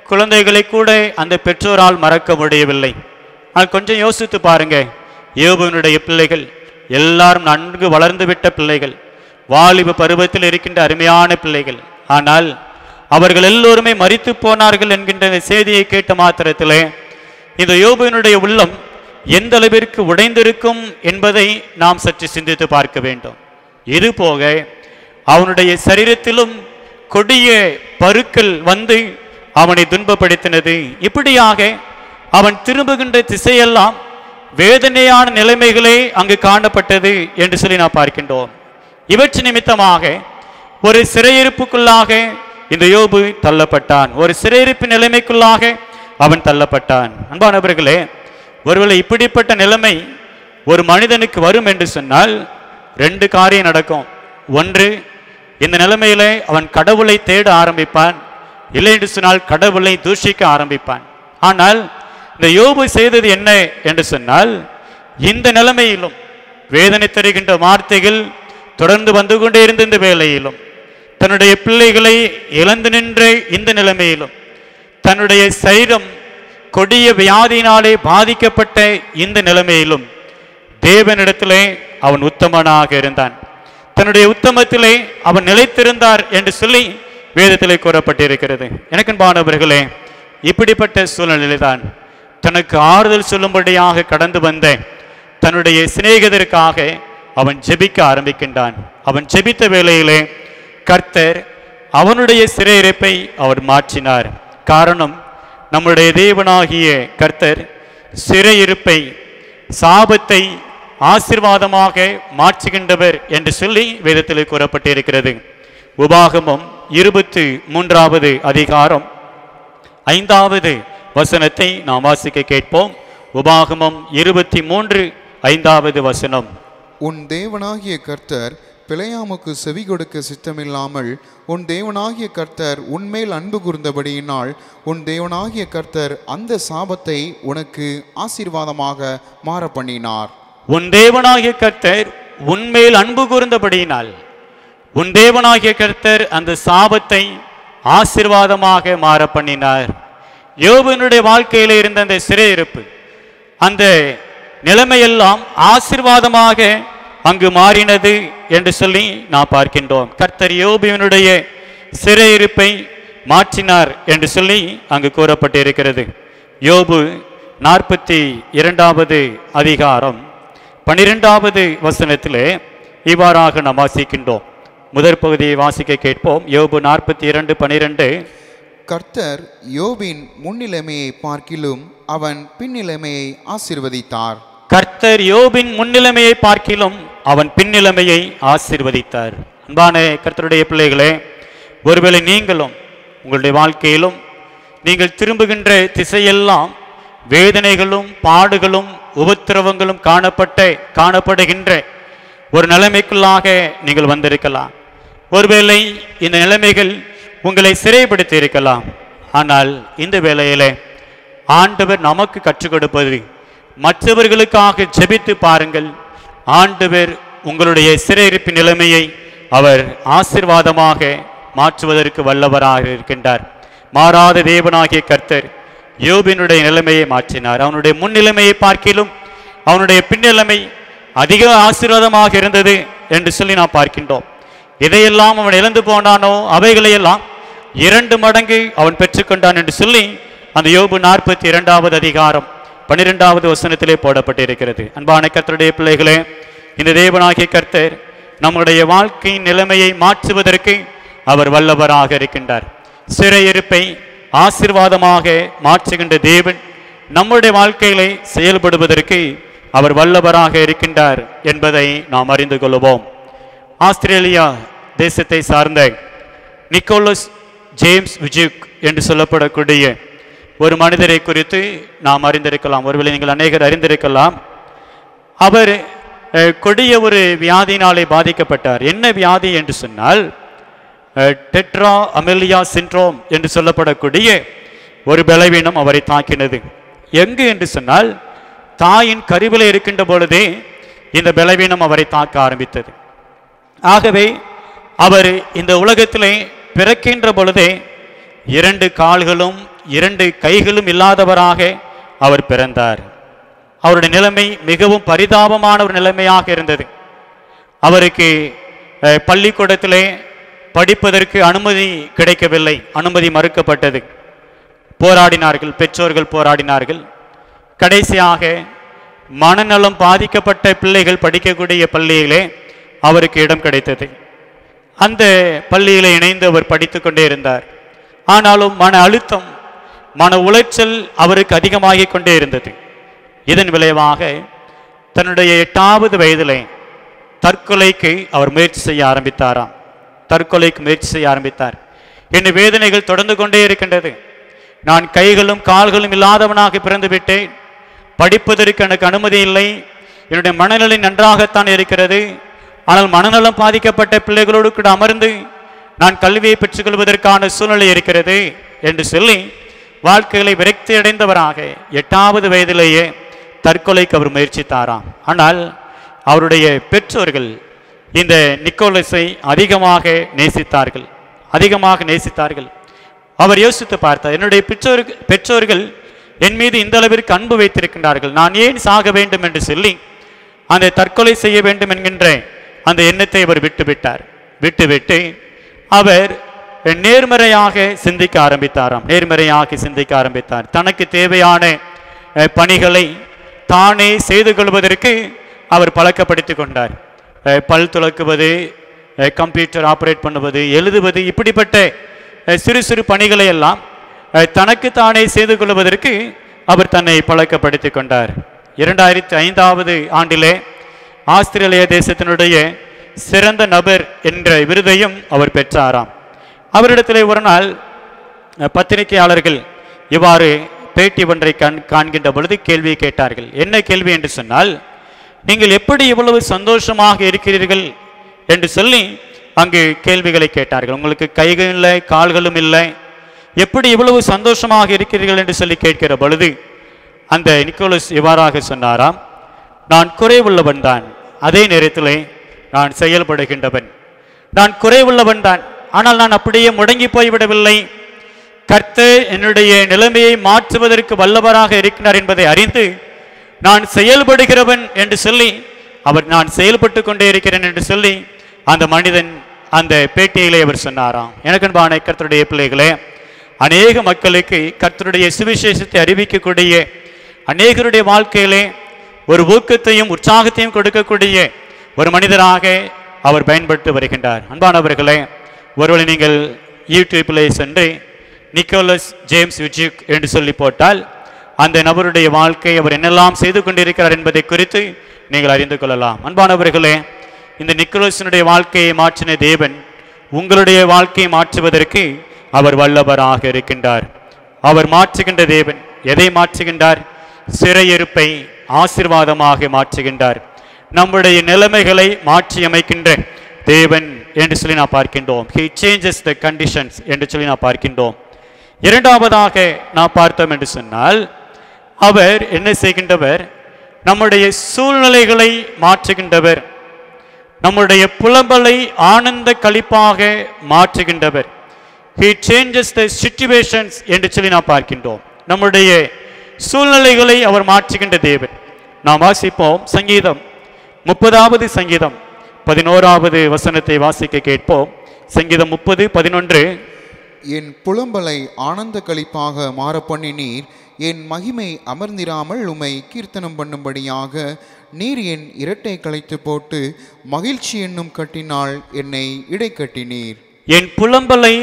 குழந்தைகளை கூட அந்த பெற்றோரால் மறக்க முடியவில்லை. ஆனால் கொஞ்சம் யோசித்து பாருங்க, யோபுவினுடைய பிள்ளைகள் எல்லாரும் நன்கு வளர்ந்து விட்ட பிள்ளைகள், வாலிப பருவத்தில் இருக்கின்ற அருமையான பிள்ளைகள். ஆனால் அவர்கள் எல்லோருமே மரித்து போனார்கள் என்கின்ற செய்தியை கேட்ட மாத்திரத்திலே இந்த யோபுவினுடைய உள்ளம் எந்த அளவிற்கு உடைந்திருக்கும் என்பதை நாம் சற்று சிந்தித்து பார்க்க வேண்டும். இது போக அவனுடைய சரீரத்திலும் கொடிய பருக்கள் வந்து அவனை துன்பப்படுத்தினது. இப்படியாக அவன் திரும்புகின்ற திசையெல்லாம் வேதனையான நிலைமைகளே அங்கு காணப்பட்டது என்று சொல்லி நாம் பார்க்கின்றோம். இவற்று நிமித்தமாக ஒரு சிறையிருப்புக்குள்ளாக இந்த யோபு தள்ளப்பட்டான். ஒரு சிறையிருப்பு நிலைமைக்குள்ளாக அவன் தள்ளப்பட்டான். அன்பானவர்களே, ஒருவேளை இப்படிப்பட்ட நிலைமை ஒரு மனிதனுக்கு வரும் என்று சொன்னால் 2 காரியம் நடக்கும். ஒன்று, இந்த நிலைமையிலே அவன் கடவுளை தேட ஆரம்பிப்பான், இல்லை என்று சொன்னால் கடவுளை தூஷிக்க ஆரம்பிப்பான். ஆனால் இந்த யோபு செய்தது என்ன என்று சொன்னால், இந்த நிலைமையிலும் வேதனை தருகின்ற வார்த்தைகள் தொடர்ந்து வந்து கொண்டே இருந்த இந்த வேளையிலும், தன்னுடைய பிள்ளைகளை இழந்து நின்ற இந்த நிலைமையிலும், தன்னுடைய சரீரம் கொடிய வியாதியினாலே பாதிக்கப்பட்ட இந்த நிலைமையிலும் தேவனிடத்திலே அவன் உத்தமனாக இருந்தான். தன்னுடைய உத்தமத்திலே அவன் நிலைத்திருந்தார் என்று சொல்லி வேதத்திலே கூறப்பட்டிருக்கிறது. எனக்கன்பானவர்களே, இப்படிப்பட்ட சூழ்நிலைதான் தனக்கு ஆறுதல் சொல்லும்படியாக கடந்து வந்த தன்னுடைய சிநேகிதருக்காக அவன் ஜெபிக்க ஆரம்பிக்கின்றான். அவன் ஜெபித்த வேளையிலே கர்த்தர் அவனுடைய சிறையிருப்பை அவர் மாற்றினார். காரணம், நம்முடைய தேவனாகிய கர்த்தர் சிறையிருப்பை, சாபத்தை ஆசீர்வாதமாக மாற்றுகின்றவர் என்று சொல்லி வேதத்திலே கூறப்பட்டிருக்கிறது. உபாகமம் 23வது அதிகாரம் 5வது வசனத்தை நாம் வாசிக்க கேட்போம். உபாகமம் 23:5வது வசனம். உன் தேவனாகிய கர்த்தர் பிழையாமுக்கு செவி கொடுக்க சித்தமில்லாமல் உன் தேவனாகிய கர்த்தர் உன்மேல் அன்பு கூர்ந்தபடியினால் உன் தேவனாகிய கர்த்தர் அந்த சாபத்தை உனக்கு ஆசீர்வாதமாக மாற பண்ணினார். உன் தேவனாகிய கர்த்தர் உன்மேல் அன்பு கூர்ந்தபடியினால் உன் தேவனாகிய கர்த்தர் அந்த சாபத்தை ஆசீர்வாதமாக மாற பண்ணினார். யோபுவினுடைய வாழ்க்கையில் இருந்த அந்த சிறையிருப்பு, அந்த நிலைமையெல்லாம் ஆசீர்வாதமாக அங்கு மாறினது என்று சொல்லி நாம் பார்க்கின்றோம். கர்த்தர் யோபுவினுடைய சிறையிருப்பை மாற்றினார் என்று சொல்லி அங்கு கூறப்பட்டிருக்கிறது. யோபு 42வது அதிகாரம் 12வது வசனத்திலே இவ்வாறாக நாம் வாசிக்கின்றோம். முதற் பகுதியை வாசிக்க கேட்போம். யோபு 42:12. கர்த்தர் யோபின் முன்னிலைமையை பார்க்கிலும் அவன் பின்னிலைமையை ஆசீர்வதித்தார். கர்த்தர் யோபின் முன்னிலைமையை பார்க்கிலும் அவன் பின்னிலைமையை ஆசீர்வதித்தார். அன்பான கர்த்தருடைய பிள்ளைகளே, ஒருவேளை நீங்களும் உங்களுடைய வாழ்க்கையிலும் நீங்கள் திரும்புகின்ற திசையெல்லாம் வேதனைகளும் பாடுகளும் உபத்திரவங்களும் காணப்படுகின்ற ஒரு நிலைமைக்குள்ளாக நீங்கள் வந்திருக்கலாம். ஒருவேளை இந்த நிலைமைகள் உங்களை சிறைப்படுத்தி இருக்கலாம். ஆனால் இந்த வேளையிலே ஆண்டவர் நமக்கு கற்றுக் கொடுப்பது, மற்றவர்களுக்காக ஜெபித்து பாருங்கள். ஆண்டவர் உங்களுடைய சிறையிருப்பு நிலைமையை அவர் ஆசீர்வாதமாக மாற்றுவதற்கு வல்லவராக இருக்கின்றார். மாறாத தேவனாகிய கர்த்தர் யோபினுடைய நிலைமையை மாற்றினார். அவனுடைய முன்னிலைமையை பார்க்கிலும் அவனுடைய பின்னிலைமை அதிக ஆசீர்வாதமாக இருந்தது என்று சொல்லி நாம் பார்க்கின்றோம். இதையெல்லாம் அவன் இழந்து போனானோ அவைகளையெல்லாம் 2 மடங்கு அவன் பெற்றுக்கொண்டான் என்று சொல்லி அந்த யோபு 42வது அதிகாரம் 12வது வசனத்திலே போடப்பட்டிருக்கிறது. அன்பான கர்த்தருடைய பிள்ளைகளே, இந்த தேவனாகிய கர்த்தர் நம்முடைய வாழ்க்கையின் நிலைமையை மாற்றுவதற்கு அவர் வல்லவராக இருக்கின்றார். சிறையிருப்பை ஆசீர்வாதமாக மாற்றுகின்ற தேவன் நம்முடைய வாழ்க்கையிலே செயல்படுவதற்கு அவர் வல்லவராக இருக்கின்றார் என்பதை நாம் அறிந்து கொள்வோம். ஆஸ்திரேலியா தேசத்தை சார்ந்த நிக்கோலஸ் ஜேம்ஸ் விஜுக் என்று சொல்லப்படக்கூடிய ஒரு மனிதரை குறித்து நாம் அறிந்திருக்கலாம். ஒருவேளை நீங்கள் அநேகர் அறிந்திருக்கலாம். அவர் கொடிய ஒரு வியாதியினாலே பாதிக்கப்பட்டார். என்ன வியாதி என்று சொன்னால் டெட்ரா அமெலியா சிண்ட்ரோம் என்று சொல்லப்படக்கூடிய ஒரு பலவீனம் அவரை தாக்கினது. எங்கு என்று சொன்னால் தாயின் கருவிலே இருக்கின்ற பொழுதே இந்த பலவீனம் அவரை தாக்க ஆரம்பித்தது. ஆகவே அவர் இந்த உலகத்திலே பிறக்கின்ற பொழுதே 2 கால்களும் 2 கைகளும் இல்லாதவராக அவர் பிறந்தார். அவருடைய நிலைமை மிகவும் பரிதாபமான ஒரு நிலைமையாக இருந்தது. அவருக்கு பள்ளிக்கூடத்திலே படிப்பதற்கு அனுமதி கிடைக்கவில்லை, அனுமதி மறுக்கப்பட்டது. போராடினார்கள், பெற்றோர்கள் போராடினார்கள். கடைசியாக மனநலம் பாதிக்கப்பட்ட பிள்ளைகள் படிக்கக்கூடிய பள்ளியிலே அவருக்கு இடம் கிடைத்தது. அந்த பள்ளியிலே இணைந்து அவர் படித்து கொண்டே இருந்தார். ஆனாலும் மன அழுத்தம், மன உளைச்சல் அவருக்கு அதிகமாகிக் கொண்டே இருந்தது. இதன் விளைவாக தன்னுடைய 8வது வயதிலே தற்கொலைக்கு அவர் முயற்சி செய்ய ஆரம்பித்தாராம். தற்கொலைக்கு முயற்சி செய்ய ஆரம்பித்தார். என் வேதனைகள் தொடர்ந்து கொண்டே இருக்கின்றது. நான் கைகளும் கால்களும் இல்லாதவனாக பிறந்து விட்டேன். படிப்பதற்கு எனக்கு அனுமதி இல்லை. என்னுடைய மனநிலை நன்றாகத்தான் இருக்கிறது. ஆனால் மனநலம் பாதிக்கப்பட்ட பிள்ளைகளோடு கூட அமர்ந்து நான் கல்வியை பெற்றுக்கொள்வதற்கான சூழ்நிலை இருக்கிறது என்று சொல்லி வாழ்க்கைகளை விரக்தி அடைந்தவராக 8வது வயதிலேயே தற்கொலைக்கு அவர் முயற்சித்தாராம். ஆனால் அவருடைய பெற்றோர்கள் இந்த நிக்கோலஸை அதிகமாக நேசித்தார்கள். அவர் யோசித்து பார்த்தார், என்னுடைய பெற்றோர்கள் என் மீது இந்த அளவிற்கு அன்பு வைத்திருக்கின்றார்கள், நான் ஏன் சாக வேண்டும் என்று சொல்லி அந்த தற்கொலை செய்ய வேண்டும் என்கின்ற அந்த எண்ணத்தை அவர் விட்டுவிட்டு அவர் நேர்மறையாக சிந்திக்க ஆரம்பித்தார். தனக்கு தேவையான பணிகளை தானே செய்து கொள்வதற்கு அவர் பழக்கப்படுத்திக் கொண்டார். பல் துலக்குவது, கம்ப்யூட்டர் ஆப்ரேட் பண்ணுவது, எழுதுவது, இப்படிப்பட்ட சிறு சிறு பணிகளை எல்லாம் தனக்கு தானே செய்து கொள்வதற்கு அவர் தன்னை பழக்கப்படுத்திக் கொண்டார். 2005வது ஆண்டிலே ஆஸ்திரேலிய தேசத்தினுடைய சிறந்த நபர் என்ற விருதையும் அவர் பெற்றாராம். அவரிடத்திலே ஒரு நாள் பத்திரிகையாளர்கள் இவ்வாறு பேட்டி ஒன்றை காண்கின்ற பொழுது கேள்வியை கேட்டார்கள். என்ன கேள்வி என்று சொன்னால், நீங்கள் எப்படி இவ்வளவு சந்தோஷமாக இருக்கிறீர்கள் என்று சொல்லி அங்கு கேள்விகளை கேட்டார்கள். உங்களுக்கு கைகள் இல்லை, கால்களும் இல்லை, எப்படி இவ்வளவு சந்தோஷமாக இருக்கிறீர்கள் என்று சொல்லி கேட்கிற பொழுது அந்த நிக்கோலஸ் இவ்வாறாக சொன்னாராம், நான் குறைவுள்ளவன் தான், அதே நேரத்திலே நான் செயல்படுகின்றவன். நான் குறைவுள்ளவன் தான், ஆனால் நான் அப்படியே முடங்கி போய்விடவில்லை. கர்த்தர் என்னுடைய நிலைமையை மாற்றுவதற்கு வல்லவராக இருக்கிறார் என்பதை அறிந்து நான் செயல்படுகிறவன் என்று சொல்லி நான் செயல்பட்டு கொண்டே இருக்கிறேன் என்று சொல்லி அந்த மனிதன் அந்த பேட்டியிலே அவர் சொன்னாராம். எனக்கன்பான கர்த்தருடைய பிள்ளைகளே, அநேக மக்களுக்கு கர்த்தருடைய சுவிசேஷத்தை அறிவிக்கக்கூடிய, அநேகருடைய வாழ்க்கையிலே ஒரு ஊக்கத்தையும் உற்சாகத்தையும் கொடுக்கக்கூடிய ஒரு மனிதராக அவர் பயன்படுத்தி வருகின்றார். அன்பானவர்களே, ஒருவேளை நீங்கள் யூடியூப்பிலே சென்று நிக்கோலஸ் ஜேம்ஸ் விஜிக் என்று சொல்லி போட்டால் அந்த நபருடைய வாழ்க்கை, அவர் என்னெல்லாம் செய்து கொண்டிருக்கிறார் என்பதை குறித்து நீங்கள் அறிந்து கொள்ளலாம். அன்பானவர்களே, இந்த நிக்கோலஸினுடைய வாழ்க்கையை மாற்றின தேவன் உங்களுடைய வாழ்க்கையை மாற்றுவதற்கு அவர் வல்லவராக இருக்கின்றார். அவர் மாற்றுகின்ற தேவன் எதை மாற்றுகின்றார்? சிறையிருப்பை ஆசீர்வாதமாக மாற்றுகின்றார். நம்முடைய நிலைமைகளை மாற்றி அமைக்கின்ற தேவன் என்று சொல்லி நாம் பார்க்கின்றோம். He changes the conditions என்று சொல்லி நாம் பார்க்கின்றோம். இரண்டாவதாக நாம் பார்த்தோம் என்று சொன்னால், அவர் என்ன செய்கின்றவர்? நம்முடைய சூழ்நிலைகளை மாற்றுகின்றவர், நம்முடைய புலம்பலை ஆனந்த களிப்பாக மாற்றுகின்றவர். He changes the situations என்று சொல்லி நாம் பார்க்கின்றோம். நம்முடைய சூழ்நிலைகளை அவர் மாற்றுகின்ற தேவன். நாம் வாசிப்போம் சங்கீதம் 30வது சங்கீதம் 11வது வசனத்தை வாசிக்க கேட்போம். சங்கீதம் 30:11. என் புலம்பலை ஆனந்த களிப்பாக மாற பண்ணினீர், என் மகிமை அமர்ந்திராமல் உம்மை கீர்த்தனம் பண்ணும்படியாக நீர் என் இரட்டை களைத்து போட்டு மகிழ்ச்சி என்னும் கட்டினால் என்னை இடை கட்டினீர். என் புலம்பலை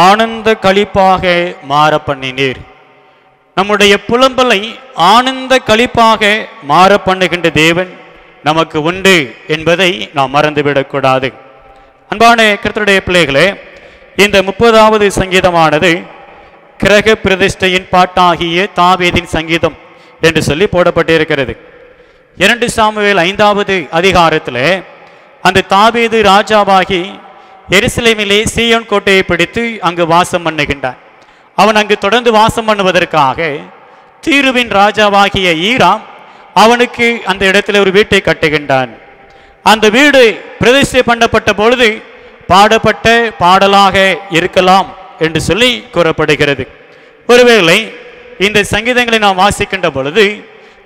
ஆனந்த களிப்பாக மாற பண்ணினீர். நம்முடைய புலம்பலை ஆனந்த களிப்பாக மாற பண்ணுகின்ற தேவன் நமக்கு உண்டு என்பதை நாம் மறந்துவிடக்கூடாது. அன்பான கர்த்தருடைய பிள்ளைகளே, இந்த 30வது சங்கீதமானது கிரக பிரதிஷ்டையின் பாட்டாகிய தாவீதின் சங்கீதம் என்று சொல்லி போடப்பட்டிருக்கிறது. 2 சாமுவேல் 5வது அதிகாரத்தில் அந்த தாவீது ராஜாவாகி எருசலேமிலே சீயோன் கோட்டையை பிடித்து அங்கு வாசம் பண்ணுகின்றான். அவன் அங்கு தொடர்ந்து வாசம் பண்ணுவதற்காக தீருவின் ராஜாவாகிய ஈராம் அவனுக்கு அந்த இடத்துல ஒரு வீட்டை கட்டுகின்றான். அந்த வீடு பிரதிஷ்டை பண்ணப்பட்ட பொழுது பாடப்பட்ட பாடலாக இருக்கலாம் என்று சொல்லி கூறப்படுகிறது. ஒருவேளை இந்த சங்கீதங்களை நாம் வாசிக்கின்ற பொழுது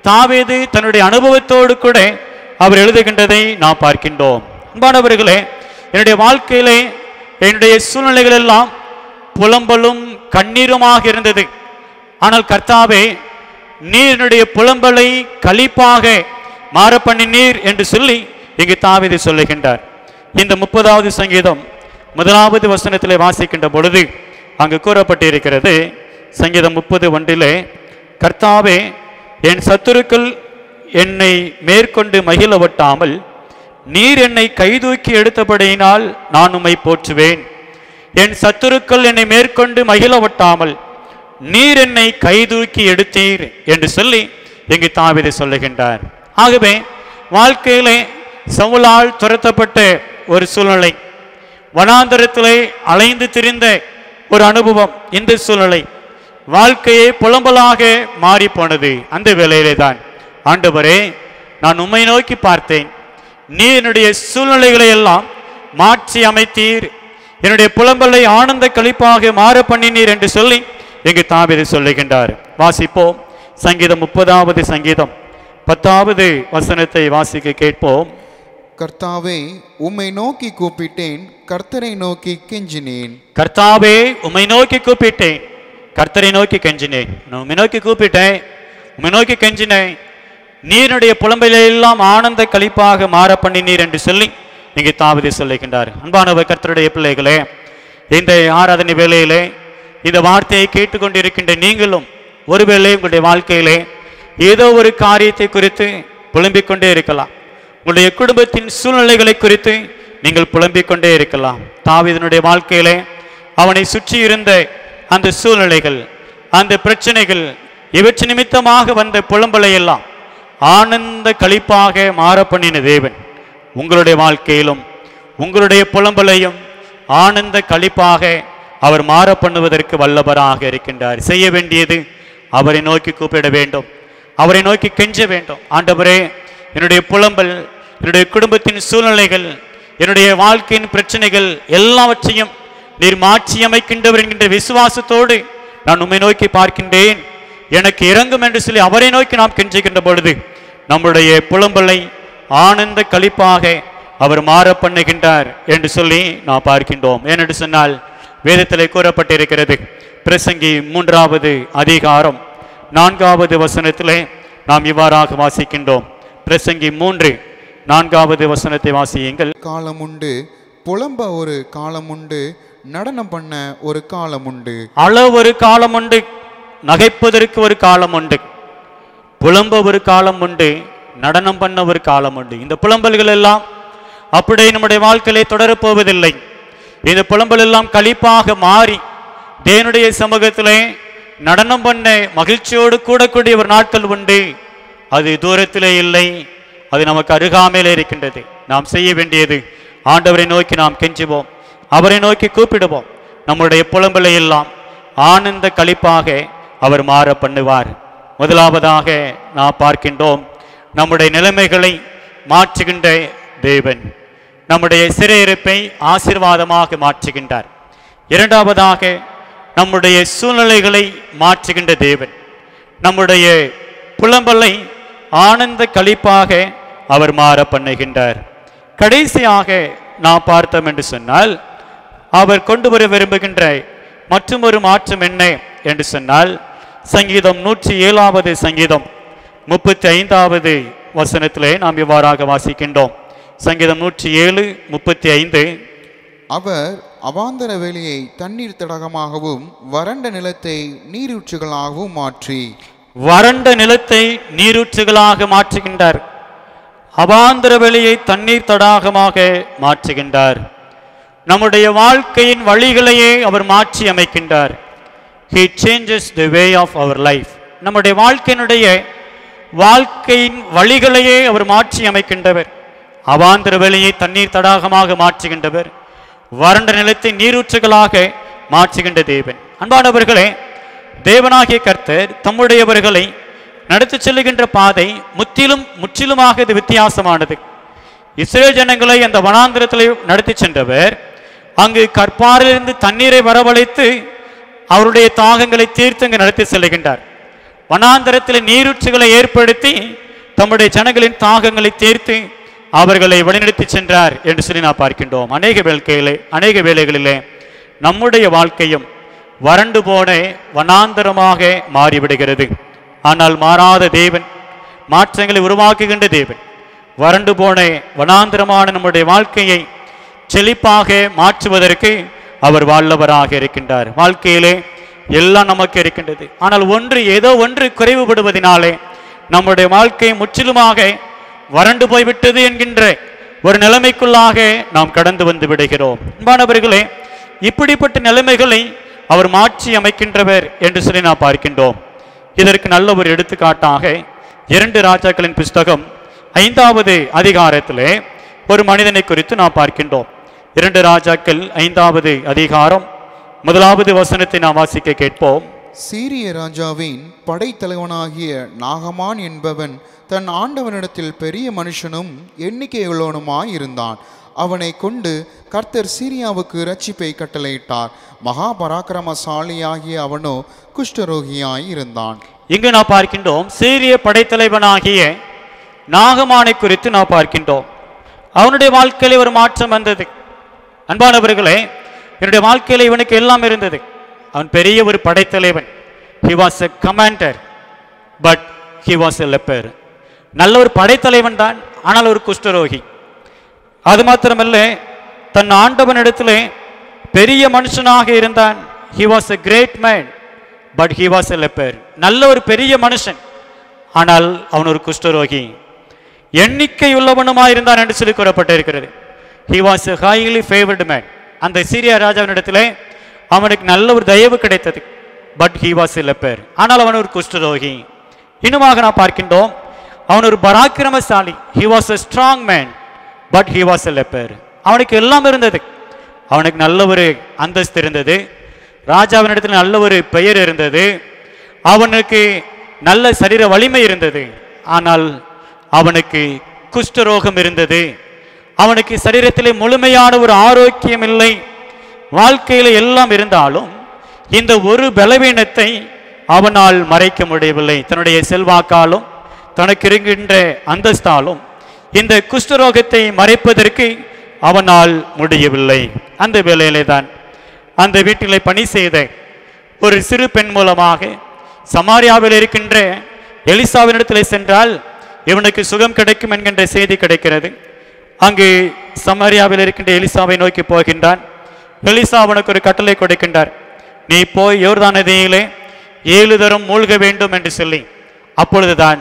தாவீது தன்னுடைய அனுபவத்தோடு கூட அவர் எழுதுகின்றதை நாம் பார்க்கின்றோம். அன்பானவர்களே, என்னுடைய வாழ்க்கையிலே என்னுடைய சூழ்நிலைகள் எல்லாம் புலம்பலும் கண்ணீருமாக இருந்தது. ஆனால் கர்த்தாவே, நீர் என்னுடைய புலம்பலை களிப்பாக மாற பண்ணினீர் என்று சொல்லி இங்கு தாவீது சொல்லுகின்றார். இந்த 30வது சங்கீதம் 1வது வசனத்திலே வாசிக்கின்ற பொழுது அங்கு கூறப்பட்டிருக்கிறது. சங்கீதம் 30:1, கர்த்தாவே, என் சத்துருக்கள் என்னை மேற்கொண்டு மகிழ ஒட்டாமல் நீர் என்னை கைதூக்கி எடுத்தபடியினால் நான் உம்மை போற்றுவேன். என் சத்துருக்கள் என்னை மேற்கொண்டு மகிழ ஒட்டாமல் நீர் என்னை கைதூக்கி எடுத்தீர் என்று சொல்லி இங்கு தாவீது சொல்லுகின்றார். ஆகவே வாழ்க்கையிலே சவுலால் துரத்தப்பட்ட ஒரு சூழ்நிலை, வனாந்தரத்திலே அலைந்து திரிந்த ஒரு அனுபவம். இந்த சூழ்நிலை வாழ்க்கையை புலம்பலாக மாறி போனது. அந்த வேளையிலே தான் ஆண்டவரே, நான் உம்மை நோக்கி பார்த்தேன், நீ என்னுடைய சூழ்நிலைகளை எல்லாம் மாற்றி அமைத்தீர், என்னுடைய புலம்பலை ஆனந்த களிப்பாக மாற பண்ணினீர் என்று சொல்லி எங்கு தாவீது சொல்லுகின்றார். வாசிப்போம். சங்கீதம் 30வது சங்கீதம் 10வது வசனத்தை வாசிக்க கேட்போம். கர்த்தாவே, உம்மை நோக்கி கூப்பிட்டேன், கர்த்தரை நோக்கி கெஞ்சினேன். கர்த்தாவே, உம்மை நோக்கி கூப்பிட்டேன், கர்த்தரை நோக்கி கெஞ்சினேன். நான் உம்மை நோக்கி கூப்பிட்டேன், உம்மை நோக்கி கெஞ்சினேன், நீருடைய புலம்பலை எல்லாம் ஆனந்த களிப்பாக மாற பண்ணினீர் என்று சொல்லி இங்கே தாவீது சொல்லுகின்றார். அன்பானவர் கர்த்தருடைய பிள்ளைகளே, இந்த ஆராதனை வேளையிலே இந்த வார்த்தையை கேட்டுக்கொண்டிருக்கின்ற நீங்களும் ஒருவேளை உங்களுடைய வாழ்க்கையிலே ஏதோ ஒரு காரியத்தை குறித்து புலம்பிக் கொண்டே இருக்கலாம். உங்களுடைய குடும்பத்தின் சூழ்நிலைகளை குறித்து நீங்கள் புலம்பிக் கொண்டே இருக்கலாம். தாவீதினுடைய வாழ்க்கையிலே அவனை சுற்றி இருந்த அந்த சூழ்நிலைகள், அந்த பிரச்சனைகள், இவற்றை நிமித்தமாக வந்த புலம்பலை எல்லாம் ஆனந்த களிப்பாக மாற பண்ணின தேவன் உங்களுடைய வாழ்க்கையிலும் உங்களுடைய புலம்பலையும் ஆனந்த களிப்பாக அவர் மாற பண்ணுவதற்கு வல்லவராக இருக்கின்றார். செய்ய வேண்டியது அவரை நோக்கி கூப்பிட வேண்டும், அவரை நோக்கி கெஞ்ச வேண்டும். ஆண்டவரே, என்னுடைய புலம்பல், என்னுடைய குடும்பத்தின் சூழ்நிலைகள், என்னுடைய வாழ்க்கையின் பிரச்சனைகள் எல்லாவற்றையும் நீர் மாற்றி அமைக்கின்றவர் என்கின்ற விசுவாசத்தோடு நான் உம்மை நோக்கி பார்க்கின்றேன், எனக்கு இறங்கும் என்று சொல்லி அவரை நோக்கி நாம் கெஞ்சுகின்ற பொழுது நம்முடைய புலம்பலை ஆனந்த களிப்பாக அவர் மாற பண்ணுகின்றார் என்று சொல்லி நாம் பார்க்கின்றோம். ஏனென்று சொன்னால் வேதத்திலே கூறப்பட்டிருக்கிறது. பிரசங்கி 3வது அதிகாரம் 4வது வசனத்திலே நாம் இவ்வாறாக வாசிக்கின்றோம். பிரசங்கி 3:4 வசனத்தை வாசியுங்கள். காலம் உண்டு, புலம்ப ஒரு காலம் உண்டு, நடனம் பண்ண ஒரு காலம் உண்டு. அள ஒரு காலம் உண்டு, நகைப்பதற்கு ஒரு காலம் உண்டு, புலம்ப ஒரு காலம் உண்டு, நடனம் பண்ண ஒரு காலம் உண்டு. இந்த புலம்பல்கள் எல்லாம் அப்படியே நம்முடைய வாழ்க்கையிலே தொடரப்போவதில்லை. இந்த புலம்பல் எல்லாம் களிப்பாக மாறி தேவனுடைய சமூகத்திலே நடனம் பண்ண மகிழ்ச்சியோடு கூடக்கூடிய ஒரு நாட்கள் உண்டு. அது தூரத்திலே இல்லை, அது நமக்கு அருகாமையிலே இருக்கின்றது. நாம் செய்ய வேண்டியது ஆண்டவரை நோக்கி நாம் கெஞ்சுவோம், அவரை நோக்கி கூப்பிடுவோம். நம்முடைய புலம்பலை எல்லாம் ஆனந்த களிப்பாக அவர் மாற பண்ணுவார். முதலாவதாக நாம் பார்க்கின்றோம், நம்முடைய நிலைமைகளை மாற்றுகின்ற தேவன் நம்முடைய சிறையிருப்பை ஆசீர்வாதமாக மாற்றுகின்றார். இரண்டாவதாக நம்முடைய சூழ்நிலைகளை மாற்றுகின்ற தேவன் நம்முடைய புலம்பலை ஆனந்த களிப்பாக அவர் மாற பண்ணுகின்றார். கடைசியாக நாம் பார்த்தோம் என்று சொன்னால், அவர் கொண்டு வர விரும்புகின்ற மற்றும் ஒரு மாற்றம் என்ன என்று சொன்னால், சங்கீதம் 107வது சங்கீதம் 35வது வசனத்திலே நாம் இவ்வாறாக வாசிக்கின்றோம். சங்கீதம் 107:35. அவர் அவாந்தர வெளியை தண்ணீர் தடாகமாகவும் வறண்ட நிலத்தை நீரூற்றுகளாகவும் மாற்றி, வறண்ட நிலத்தை நீரூற்றுகளாக மாற்றுகின்றார். அவாந்தர வெளியை தண்ணீர் தடாகமாக மாற்றுகின்றார். நம்முடைய வாழ்க்கையின் வழிகளையே அவர் மாற்றி அமைக்கின்றார். He changes the way of our life. நம்முடைய வாழ்க்கையின் வழிகளையே அவர் மாற்றி அமைக்கின்றவர். அவாந்தர வெளியை தண்ணீர் தடாகமாக மாற்றுகின்றவர், வறண்ட நிலத்தை நீரூற்றுகளாக மாற்றுகின்ற தேவன். அன்பானவர்களே, தேவனாகிய கர்த்தர் தம்முடையவர்களை நடத்தி செல்லுகின்ற பாதை முற்றிலுமாக இது வித்தியாசமானது. இஸ்ரேல் ஜனங்களை அந்த வனாந்திரத்தில் நடத்தி சென்றவர் அங்கு கற்பாரிலிருந்து தண்ணீரை வரவழைத்து அவருடைய தாகங்களை தீர்த்து அங்கு நடத்தி செல்லுகின்றார். வனாந்தரத்தில் நீரூற்றுகளை ஏற்படுத்தி தம்முடைய ஜனங்களின் தாகங்களை தீர்த்து அவர்களை வழிநடத்தி சென்றார் என்று சொல்லி நாம் பார்க்கின்றோம். அநேக வேளைகளிலே நம்முடைய வாழ்க்கையும் வறண்டு போன வனாந்தரமாக மாறிவிடுகிறது. ஆனால் மாறாத தேவன், மாற்றங்களை உருவாக்குகின்ற தேவன், வறண்டு போன வனாந்தரமான நம்முடைய வாழ்க்கையை செழிப்பாக மாற்றுவதற்கு அவர் வல்லவராக இருக்கின்றார். வாழ்க்கையிலே எல்லாம் நமக்கு இருக்கின்றது. ஆனால் ஏதோ ஒன்று குறைவுபடுவதனாலே நம்முடைய வாழ்க்கை முற்றிலுமாக வறண்டு போய்விட்டது என்கின்ற ஒரு நிலைமைக்குள்ளாக நாம் கடந்து வந்து விடுகிறோம். அன்பானவர்களே, இப்படிப்பட்ட நிலைமைகளை அவர் மாற்றி அமைக்கின்றவர் என்று சொல்லி நாம் பார்க்கின்றோம். இதற்கு நல்ல ஒரு எடுத்துக்காட்டாக 2 ராஜாக்களின் புஸ்தகம் 5வது அதிகாரத்திலே ஒரு மனிதனை குறித்து நாம் பார்க்கின்றோம். 2 ராஜாக்கள் 5வது அதிகாரம் 1வது வசனத்தை நாம் வாசிக்க கேட்போம். சீரிய ராஜாவின் படைத்தலைவனாகிய நாகமான் என்பவன் தன் ஆண்டவனிடத்தில் பெரிய மனுஷனும் எண்ணிக்கையுள்ளவனுமாய் இருந்தான். அவனை கொண்டு கர்த்தர் சீரியாவுக்கு இரட்சிப்பை கட்டளையிட்டார். மகா பராக்கிரமசாலியாகிய அவனோ குஷ்டரோகியாய் இருந்தான். இங்கு நாம் பார்க்கின்றோம் சீரிய படைத்தலைவனாகிய நாகமானை குறித்து நாம் பார்க்கின்றோம். அவனுடைய வாழ்க்கையில ஒரு மாற்றம் வந்தது. அன்பானவர்களே, என்னுடைய வாழ்க்கையில இவனுக்கு எல்லாம் இருந்தது. அவன் பெரிய ஒரு படைத்தலைவன். he was a commander but he was a leper. நல்ல ஒரு படைத்தலைவன் தான், ஆனால் ஒரு குஷ்டரோகி. அது மாத்திரமல்ல, தன் ஆண்டவனிடத்திலே பெரிய மனுஷனாக இருந்தான். he was a great man but he was a leper. நல்ல ஒரு பெரிய மனுஷன், ஆனால் அவன் ஒரு குஷ்டரோகி. எண்ணிக்கை உள்ளவனுமாய் இருந்தான் என்று சொல்லி கூறப்பட்டிருக்கிறது. he was a highly favored man. அந்த சீரியா ராஜாவினிடத்திலே அவனுக்கு நல்ல ஒரு தயவு கிடைத்தது. But he was a leper. ஆனால் அவன் ஒரு குஷ்டரோகி. இன்னுமாக நாம் பார்க்கின்றோம், அவன் ஒரு பராக்கிரமசாலி. he was a strong man but he was a leper. அவனுக்கு எல்லாம் இருந்தது. அவனுக்கு நல்ல ஒரு அந்தஸ்து இருந்தது. ராஜாவினிடத்தில் நல்ல ஒரு பெயர் இருந்தது. அவனுக்கு நல்ல சரீர வலிமை இருந்தது. ஆனால் அவனுக்கு குஷ்டரோகம் இருந்தது. அவனுக்கு சரீரத்திலே முழுமையான ஒரு ஆரோக்கியம் இல்லை. வாழ்க்கையில எல்லாம் இருந்தாலும் இந்த ஒரு பலவீனத்தை அவனால் மறைக்க முடியவில்லை. தன்னுடைய செல்வாக்காலும் தனக்கு இருக்கின்ற அந்தஸ்தாலும் இந்த குஷ்டரோகத்தை மறைப்பதற்கு அவனால் முடியவில்லை. அந்த வேளையிலே தான் அந்த வீட்டிலே பணி செய்த ஒரு சிறு பெண் மூலமாக சமாரியாவில் இருக்கின்ற எலிசாவினிடத்திலே சென்றால் இவனுக்கு சுகம் கிடைக்கும் என்கின்ற செய்தி கிடைக்கிறது. அங்கு சமாரியாவில் இருக்கின்ற எலிசாவை நோக்கி போகின்றான். எலிசா அவனுக்கு ஒரு கட்டளை கொடுக்கின்றார். நீ போய் யோர்தான் நதியிலே 7 தரம் மூழ்க வேண்டும் என்று சொல்லி. அப்பொழுதுதான்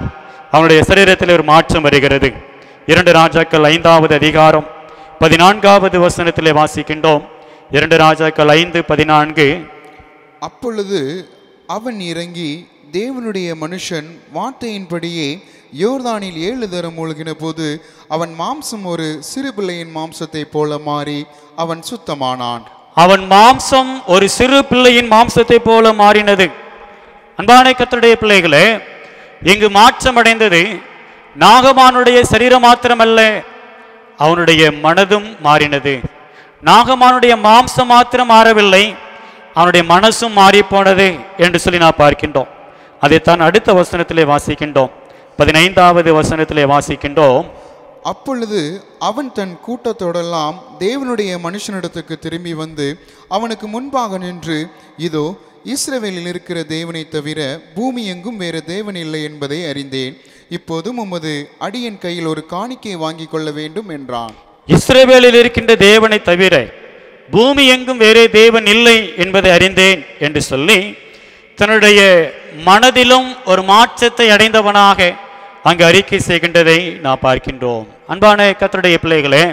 அவனுடைய சரீரத்தில் ஒரு மாற்றம் வருகிறது. 2 ராஜாக்கள் 5வது அதிகாரம் 14வது வசனத்திலே வாசிக்கின்றோம். 2 ராஜாக்கள் 5:14. அப்பொழுது அவன் இறங்கி தேவனுடைய மனுஷன் வார்த்தையின்படியே யோர்தானில் 7 தரம் மூழ்கின போது அவன் மாம்சம் ஒரு சிறு பிள்ளையின் மாம்சத்தை போல மாறி அவன் சுத்தமானான். அவன் மாம்சம் ஒரு சிறு பிள்ளையின் மாம்சத்தை போல மாறினது. அன்பான கர்த்தருடைய பிள்ளைகளே, இங்கு மாற்றம் அடைந்தது நாகமானுடைய சரீரம் மாத்திரமல்ல, அவனுடைய மனதும் மாறினது. நாகமானுடைய மாம்சம் மாத்திரம் மாறவில்லை, அவனுடைய மனசும் மாறி போனது என்று சொல்லி நான் பார்க்கின்றோம். அதைத்தான் அடுத்த வசனத்திலே வாசிக்கின்றோம். 15வது வசனத்திலே வாசிக்கின்றோம். அப்பொழுது அவன் தன் கூட்டத்தோடெல்லாம் தேவனுடைய மனுஷனிடத்துக்கு திரும்பி வந்து அவனுக்கு முன்பாக நின்று, இதோ இஸ்ரவேலில் இருக்கிற தேவனை தவிர பூமி எங்கும் வேறு தேவன் இல்லை என்பதை அறிந்தேன். இப்போதும் உமது அடியன் கையில் ஒரு காணிக்கை வாங்கி கொள்ள வேண்டும் என்றான். இஸ்ரவேலில் இருக்கின்ற தேவனை தவிர பூமி எங்கும் வேறே தேவன் இல்லை என்பதை அறிந்தேன் என்று சொல்லி தன்னுடைய மனதிலும் ஒரு மாற்றத்தை அடைந்தவனாக அங்கு அறிக்கை செய்கின்றதை நாம் பார்க்கின்றோம். அன்பான கர்த்தருடைய பிள்ளைகளே,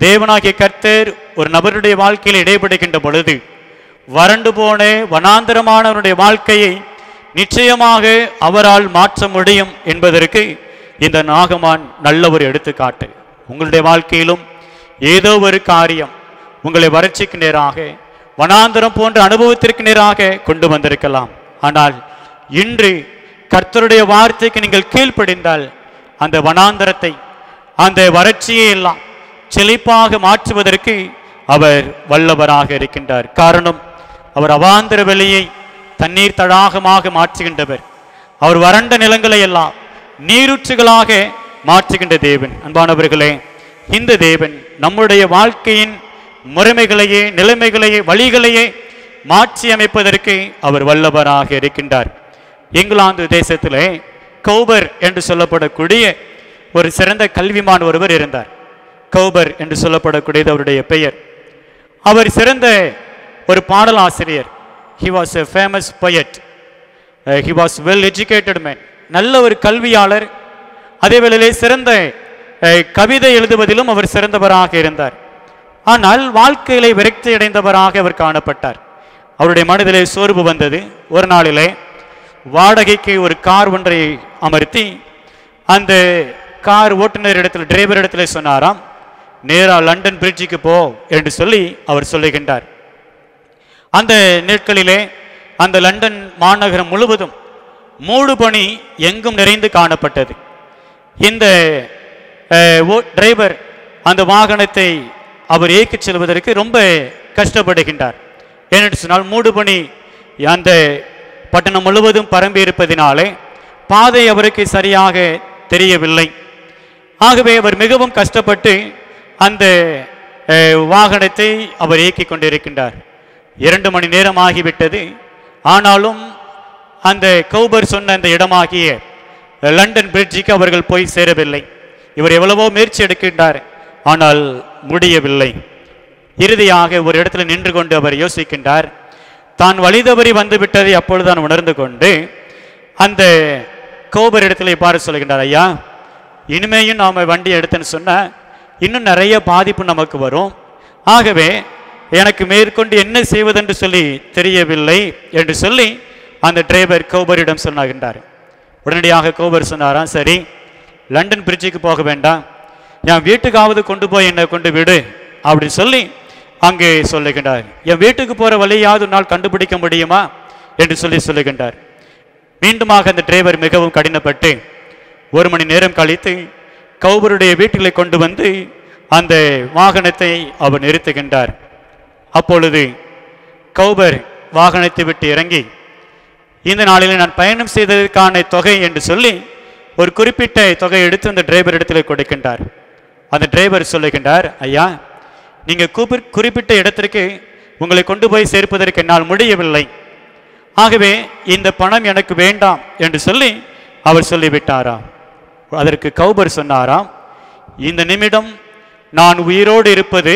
தேவனாகிய கர்த்தர் ஒரு நபருடைய வாழ்க்கையில் இடைபடுகின்ற பொழுது வறண்டு போன வனாந்தரமானவருடைய வாழ்க்கையை நிச்சயமாக அவரால் மாற்ற முடியும் என்பதற்கு இந்த நாகமான் நல்ல ஒரு எடுத்துக்காட்டு. உங்களுடைய வாழ்க்கையிலும் ஏதோ ஒரு காரியம் உங்களை வறட்சிக்கு நேராக வனாந்தரம் போன்ற அனுபவத்திற்கு நேராக கொண்டு வந்திருக்கலாம். ஆனால் இன்று கர்த்தருடைய வார்த்தைக்கு நீங்கள் கீழ்ப்படிந்தால் அந்த வனாந்தரத்தை, அந்த வறட்சியை எல்லாம் செழிப்பாக மாற்றுவதற்கு அவர் வல்லவராக இருக்கின்றார். காரணம், அவர் அவாந்தர வெளியை தண்ணீர் தடாகமாக மாற்றுகின்றவர். அவர் வறண்ட நிலங்களை எல்லாம் நீரூற்றுகளாக மாற்றுகின்ற தேவன். அன்பானவர்களே, இந்த தேவன் நம்முடைய வாழ்க்கையின் முறைமைகளையே, நிலைமைகளையே, வழிகளையே மாற்றி அமைப்பதற்கு அவர் வல்லவராக இருக்கின்றார். இங்கிலாந்து தேசத்திலே கௌபர் என்று சொல்லப்படக்கூடிய ஒரு சிறந்த கல்விமான் ஒருவர் இருந்தார். கௌபர் என்று சொல்லப்படக்கூடியது அவருடைய பெயர். அவர் சிறந்த ஒரு பாடலாசிரியர். he was a famous poet. he was well educated man. நல்ல ஒரு கல்வியாளர். அதே வேளையிலே சிறந்த கவிதை எழுதுவதிலும் அவர் சிறந்தவராக இருந்தார். ஆனால் வாழ்க்கையிலே விரக்தி அடைந்தவராக அவர் காணப்பட்டார். அவருடைய மனதிலே சோர்வு வந்தது. ஒரு நாளிலே வாடகைக்கு ஒரு கார் ஒன்றை அமர்த்தி அந்த கார் ஓட்டுநர் இடத்துல, டிரைவர் இடத்துல சொன்னாராம், நேராக லண்டன் பிரிட்ஜுக்கு போ என்று சொல்லி அவர் சொல்லுகின்றார். அந்த நாட்களிலே அந்த லண்டன் மாநகரம் முழுவதும் மூடு பனி எங்கும் நிறைந்து காணப்பட்டது. இந்த டிரைவர் அந்த வாகனத்தை அவர் இயக்கிச் செல்வதற்கு ரொம்ப கஷ்டப்படுகின்றார். ஏனென்று சொன்னால் மூடு பனி அந்த பட்டணம் முழுவதும் பரம்பி இருப்பதினாலே பாதை அவருக்கு சரியாக தெரியவில்லை. ஆகவே அவர் மிகவும் கஷ்டப்பட்டு அந்த வாகனத்தை அவர் இயக்கிக் கொண்டிருக்கின்றார். 2 மணி நேரம் ஆகிவிட்டது. ஆனாலும் அந்த கௌபர் சொன்ன அந்த இடமாகிய லண்டன் பிரிட்ஜுக்கு அவர்கள் போய் சேரவில்லை. இவர் எவ்வளவோ முயற்சி எடுக்கின்றார், ஆனால் முடியவில்லை. இறுதியாக ஒரு இடத்துல நின்று கொண்டு அவர் யோசிக்கின்றார். தான் வழிதவறி வந்து விட்டதை அப்பொழுது தான் உணர்ந்து கொண்டு அந்த கௌபர் இடத்துல இவ்வாறு சொல்கின்றார், ஐயா, இனிமேயும் நாம் வண்டியை எடுத்துன்னு சொன்னால் இன்னும் நிறைய பாதிப்பு நமக்கு வரும். ஆகவே எனக்கு மேற்கொண்டு என்ன செய்வதென்று சொல்லி தெரியவில்லை என்று சொல்லி அந்த டிரைவர் கௌபரிடம் சொன்னாகின்றார். உடனடியாக கௌபர் சொன்னாராம், சரி, லண்டன் பிரிட்ஜுக்கு போக வேண்டாம், என் வீட்டுக்காவது கொண்டு போய் என்னை கொண்டு விடு அப்படின்னு சொல்லி அங்கே சொல்லுகின்றார். என் வீட்டுக்கு போகிற வழியாவது நாள் கண்டுபிடிக்க முடியுமா என்று சொல்லி சொல்லுகின்றார். மீண்டுமாக அந்த டிரைவர் மிகவும் கடினப்பட்டு 1 மணி நேரம் கழித்து கௌபருடைய வீட்டிலே கொண்டு வந்து அந்த வாகனத்தை அவர் நிறுத்துகின்றார். அப்பொழுது கௌபர் வாகனத்தை விட்டு இறங்கி, இந்த நாளில் நான் பயணம் செய்ததற்கான தொகை என்று சொல்லி ஒரு குறிப்பிட்ட தொகை எடுத்து அந்த டிரைவர் இடத்துல கொடுக்கின்றார். அந்த டிரைவர் சொல்லுகின்றார், ஐயா, நீங்கள் குறிப்பிட்ட இடத்திற்கு உங்களை கொண்டு போய் சேர்ப்பதற்கு என்னால் முடியவில்லை. ஆகவே இந்த பணம் எனக்கு வேண்டாம் என்று சொல்லி அவர் சொல்லிவிட்டாராம். அதற்கு கௌபர் சொன்னாராம், இந்த நிமிடம் நான் உயிரோடு இருப்பது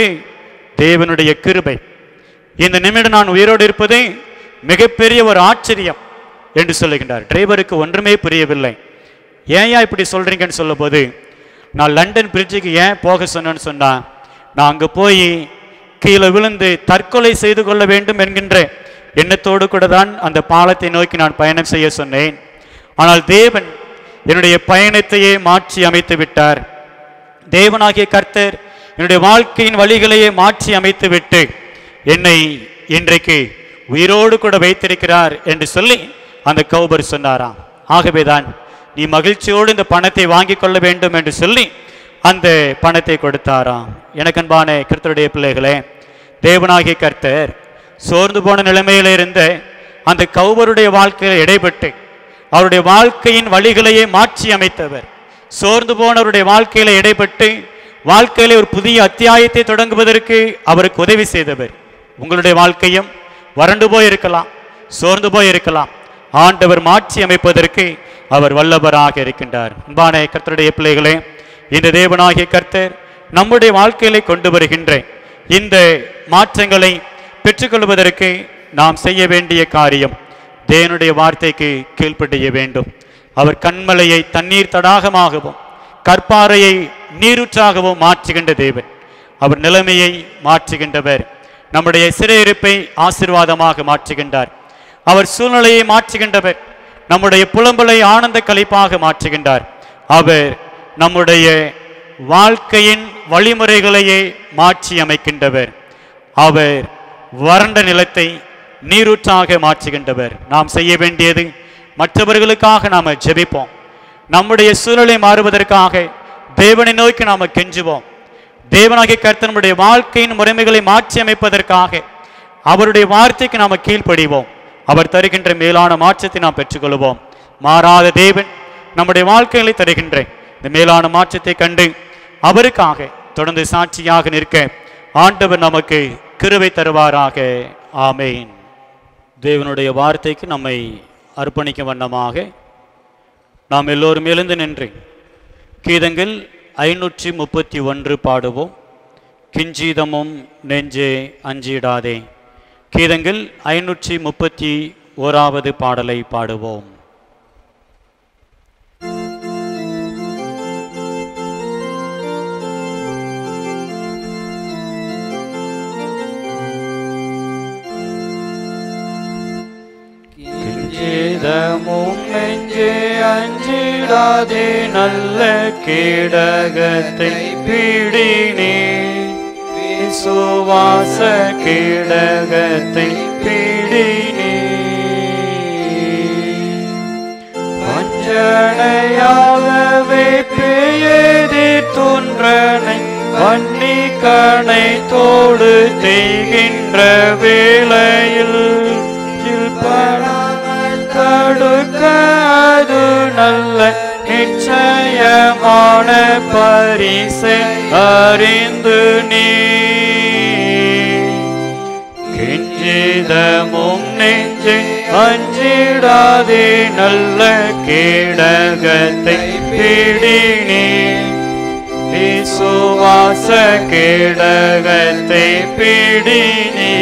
தேவனுடைய கிருபை. இந்த நிமிடம் நான் உயிரோடு இருப்பது மிகப்பெரிய ஒரு ஆச்சரியம் என்று சொல்லுகின்றார். டிரைவருக்கு ஒன்றுமே புரியவில்லை. ஏன் இப்படி சொல்றீங்கன்னு சொல்லும் போது, நான் லண்டன் பிரிட்ஜுக்கு ஏன் போக சொன்னேன்னு சொன்னா, நான் அங்கே போய் கீழே விழுந்து தற்கொலை செய்து கொள்ள வேண்டும் என்கின்ற எண்ணத்தோடு கூட தான் அந்த பாலத்தை நோக்கி நான் பயணம் செய்ய சொன்னேன். ஆனால் தேவன் என்னுடைய பயணத்தையே மாற்றி அமைத்து விட்டார். தேவனாகிய கர்த்தர் என்னுடைய வாழ்க்கையின் வழிகளையே மாற்றி அமைத்து விட்டு என்னை இன்றைக்கு உயிரோடு கூட வைத்திருக்கிறார் என்று சொல்லி அந்த கௌபர் சொன்னாராம். ஆகவேதான் நீ மகிழ்ச்சியோடு இந்த பணத்தை வாங்கி கொள்ள வேண்டும் என்று சொல்லி அந்த பணத்தை கொடுத்தாராம். எனக்கு அன்பான கர்த்தருடைய பிள்ளைகளே, தேவனாகிய கர்த்தர் சோர்ந்து போன நிலைமையில இருந்த அந்த கௌபருடைய வாழ்க்கையில் இடைப்பட்டு அவருடைய வாழ்க்கையின் வழிகளையே மாற்றி அமைத்தவர். சோர்ந்து போனவருடைய வாழ்க்கையில இடைப்பட்டு வாழ்க்கையில ஒரு புதிய அத்தியாயத்தை தொடங்குவதற்கு அவருக்கு உதவி செய்தவர். உங்களுடைய வாழ்க்கையும் வறண்டு போயிருக்கலாம், சோர்ந்து போயிருக்கலாம். ஆண்டவர் மாற்றி அமைப்பதற்கு அவர் வல்லவராக இருக்கின்றார். அன்பான கர்த்தருடைய பிள்ளைகளே, இந்த தேவனாகிய கர்த்தர் நம்முடைய வாழ்க்கையிலே கொண்டு வருகின்ற இந்த மாற்றங்களை பெற்றுக்கொள்வதற்கு நாம் செய்ய வேண்டிய காரியம் தேவனுடைய வார்த்தைக்கு கீழ்ப்படிய வேண்டும். அவர் கண்மலையை தண்ணீர் தடாகமாகவும் கற்பாறையை நீரூற்றாகவும் மாற்றுகின்ற தேவன். அவர் நிலைமையை மாற்றுகின்றவர். நம்முடைய சிறையிருப்பை ஆசீர்வாதமாக மாற்றுகின்றார். அவர் சூழ்நிலையை மாற்றுகின்றவர். நம்முடைய புலம்பலை ஆனந்த களிப்பாக மாற்றுகின்றார். அவர் நம்முடைய வாழ்க்கையின் வழிமுறைகளையே மாற்றி அமைக்கின்றவர். அவர் வறண்ட நிலத்தை நீரூற்றாக மாற்றுகின்றவர். நாம் செய்ய வேண்டியது மற்றவர்களுக்காக நாம் ஜெபிப்போம். நம்முடைய சூழலை மாறுவதற்காக தேவனை நோக்கி நாம் கெஞ்சுவோம். தேவனாகிய கர்த்தர் நம்முடைய வாழ்க்கையின் முறைமைகளை மாற்றி அமைப்பதற்காக அவருடைய வார்த்தைக்கு நாம் கீழ்ப்படிவோம். அவர் தருகின்ற மேலான மாற்றத்தை நாம் பெற்றுக்கொள்வோம். மாறாத தேவன் நம்முடைய வாழ்க்கைகளை தருகின்ற இந்த மேலான மாற்றத்தை கண்டு அவருக்காக தொடர்ந்து சாட்சியாக நிற்க ஆண்டவர் நமக்கு கிருபை தருவாராக. ஆமேன். தேவனுடைய வார்த்தைக்கு நம்மை அர்ப்பணிக்கும் வண்ணமாக நாம் எல்லோரும் எழுந்து நின்று கீதங்கள் 531 பாடுவோம். கிஞ்சீதமும் நெஞ்சே அஞ்சிடாதே. கீதங்கள் 531 பாடலை பாடுவோம். கிஞ்சீதமும் நெஞ்சே அஞ்சிடாதே. நல்ல கேடகத்தை பிடினே, விசுவாச கேடகத்தை பிடினே. வஞ்சனையாகவே பெயதிர் துன்றனை வன்னி கணை தோடு தேய்கின்ற வேளையில் தடுக்க அது நல்ல நிச்சயமான பரிசை அறிந்து நீ கெஞ்சிதமும் நெஞ்சை அஞ்சிடாதே நல்ல கேடகத்தை பிடினே, விசுவாச கேடகத்தை பிடினே.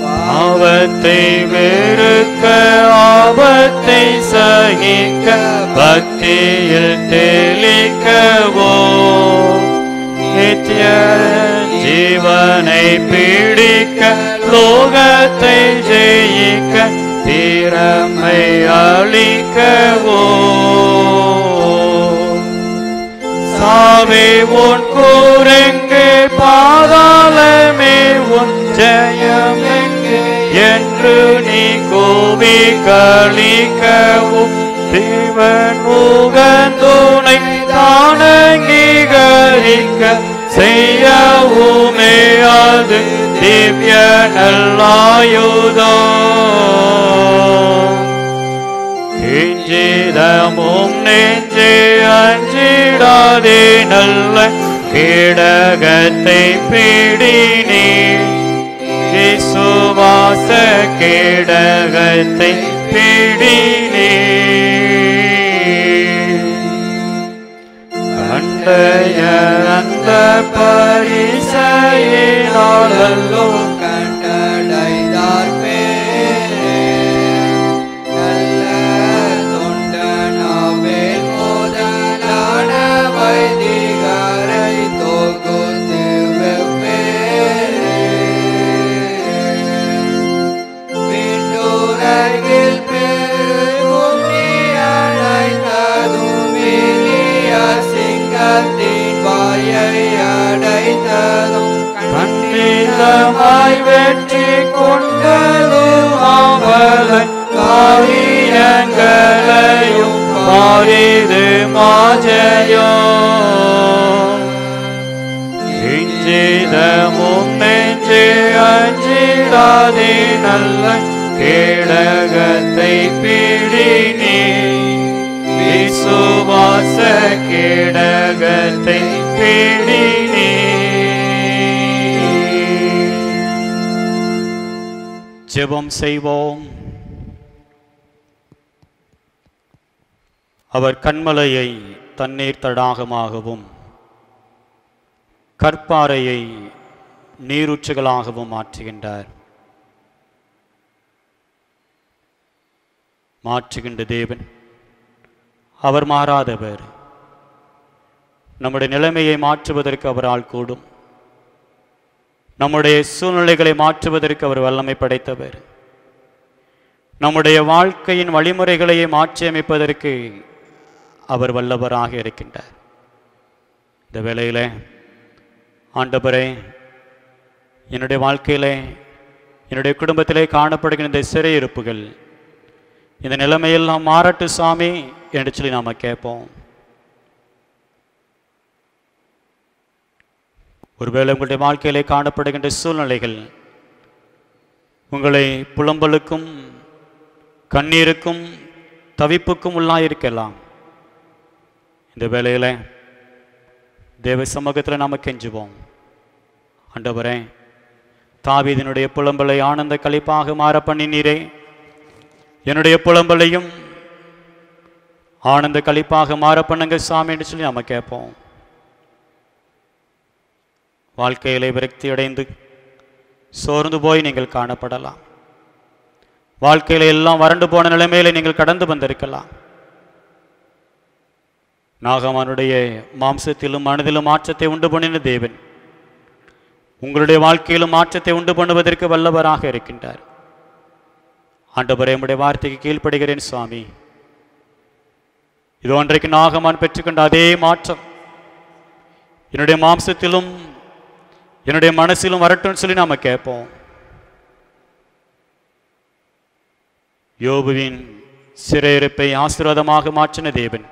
பாவத்தை வெறுக்க ஆபத்தை சகிக்க பக்தியில் தெளிக்கவோ, நித்திய ஜீவனை பிடிக்க லோகத்தை ஜெயிக்க திறமை அளிக்கவோ. சாவே உன் கூரெங்கே, பாதாளமே உன் ஜெயம் எங்கே என்று நீ கோவி களிக்கவும், தேவன் உகந்துனை தான் அங்கீகரிக்க செய்யவுமே அது திவ்ய நல்லாயுதம். கெஞ்சிதமும் நெஞ்சே அஞ்சிடாதே நல்ல கேடகத்தை பிடினே, விசுவாச கேடகத்தை பிடினே. கண்டைய அந்த பரிசையினாலல்லோ கண்டடைந்தார் பேரே, நல்ல தொண்டனாவேல் முதலான வைதிகரை தொகுத்து வெவ்வேறே. விண்டூரகில் பெருகும் நீ அழைத்ததும் இனிய சிங்கத்தின் வாயை அடைத்ததும் கண்டிதமாய் வெற்றி கொண்டதும் அவளை காரியங்களையும் மாறிது மாஜயம். கெஞ்சிதமும் நெஞ்சே அஞ்சிடாதே நல்ல கேடகத்தை பிடினே, விசுவாச கேடகத்தை பிடினே. ஜெபம் செய்வோம். அவர் கண்மலையை தண்ணீர் தடாகமாகவும் கற்பாறையை நீரூற்றுகளாகவும் மாற்றுகின்றார். மாற்றுகின்ற தேவன் அவர் மாறாதவர். நம்முடைய நிலைமையை மாற்றுவதற்கு அவரால் கூடும். நம்முடைய சூழ்நிலைகளை மாற்றுவதற்கு அவர் வல்லமை படைத்தவர். நம்முடைய வாழ்க்கையின் வழிமுறைகளையே மாற்றி அமைப்பதற்கு அவர் வல்லவராக இருக்கின்றார். இந்த வேளையிலே ஆண்டவரே, என்னுடைய வாழ்க்கையிலே என்னுடைய குடும்பத்திலே காணப்படுகின்ற இந்த சிறையிருப்புகள், இந்த நிலைமையெல்லாம் மாறட்டு சாமி என்று சொல்லி நாம் கேட்போம். ஒருவேளை உங்களுடைய வாழ்க்கையிலே காணப்படுகின்ற சூழ்நிலைகள் உங்களை புலம்பலுக்கும் கண்ணீருக்கும் தவிப்புக்கும் உள்ளாயிருக்கலாம். இந்த வேளையில் தேவ சமூகத்தில் நாம் கெஞ்சுவோம். ஆண்டவரே, தாவீதினுடைய புலம்பலை ஆனந்த களிப்பாக மாற பண்ணினீரே, என்னுடைய புலம்பலையும் ஆனந்த களிப்பாக மாற பண்ணுங்க சாமி என்று சொல்லி நாம் கேட்போம். வாழ்க்கையிலே விரக்தி அடைந்து சோர்ந்து போய் நீங்கள் காணப்படலாம். வாழ்க்கையில எல்லாம் வறண்டு போன நிலைமையில நீங்கள் கடந்து வந்திருக்கலாம். நாகமானுடைய மாம்சத்திலும் மனதிலும் மாற்றத்தை உண்டு பண்ணின தேவன் உங்களுடைய வாழ்க்கையிலும் மாற்றத்தை உண்டு பண்ணுவதற்கு வல்லவராக இருக்கின்றார். ஆண்டவரே, உம்முடைய வார்த்தைக்கு கீழ்ப்படுகிறேன் சுவாமி. இது ஒன்றைக்கு நாகமான் பெற்றுக்கொண்ட அதே மாற்றம் என்னுடைய மாம்சத்திலும் என்னுடைய மனசிலும் வரட்டும்னு சொல்லி நாம கேட்போம். யோபுவின் சிறையிருப்பை ஆசீர்வாதமாக மாற்றின தேவன்,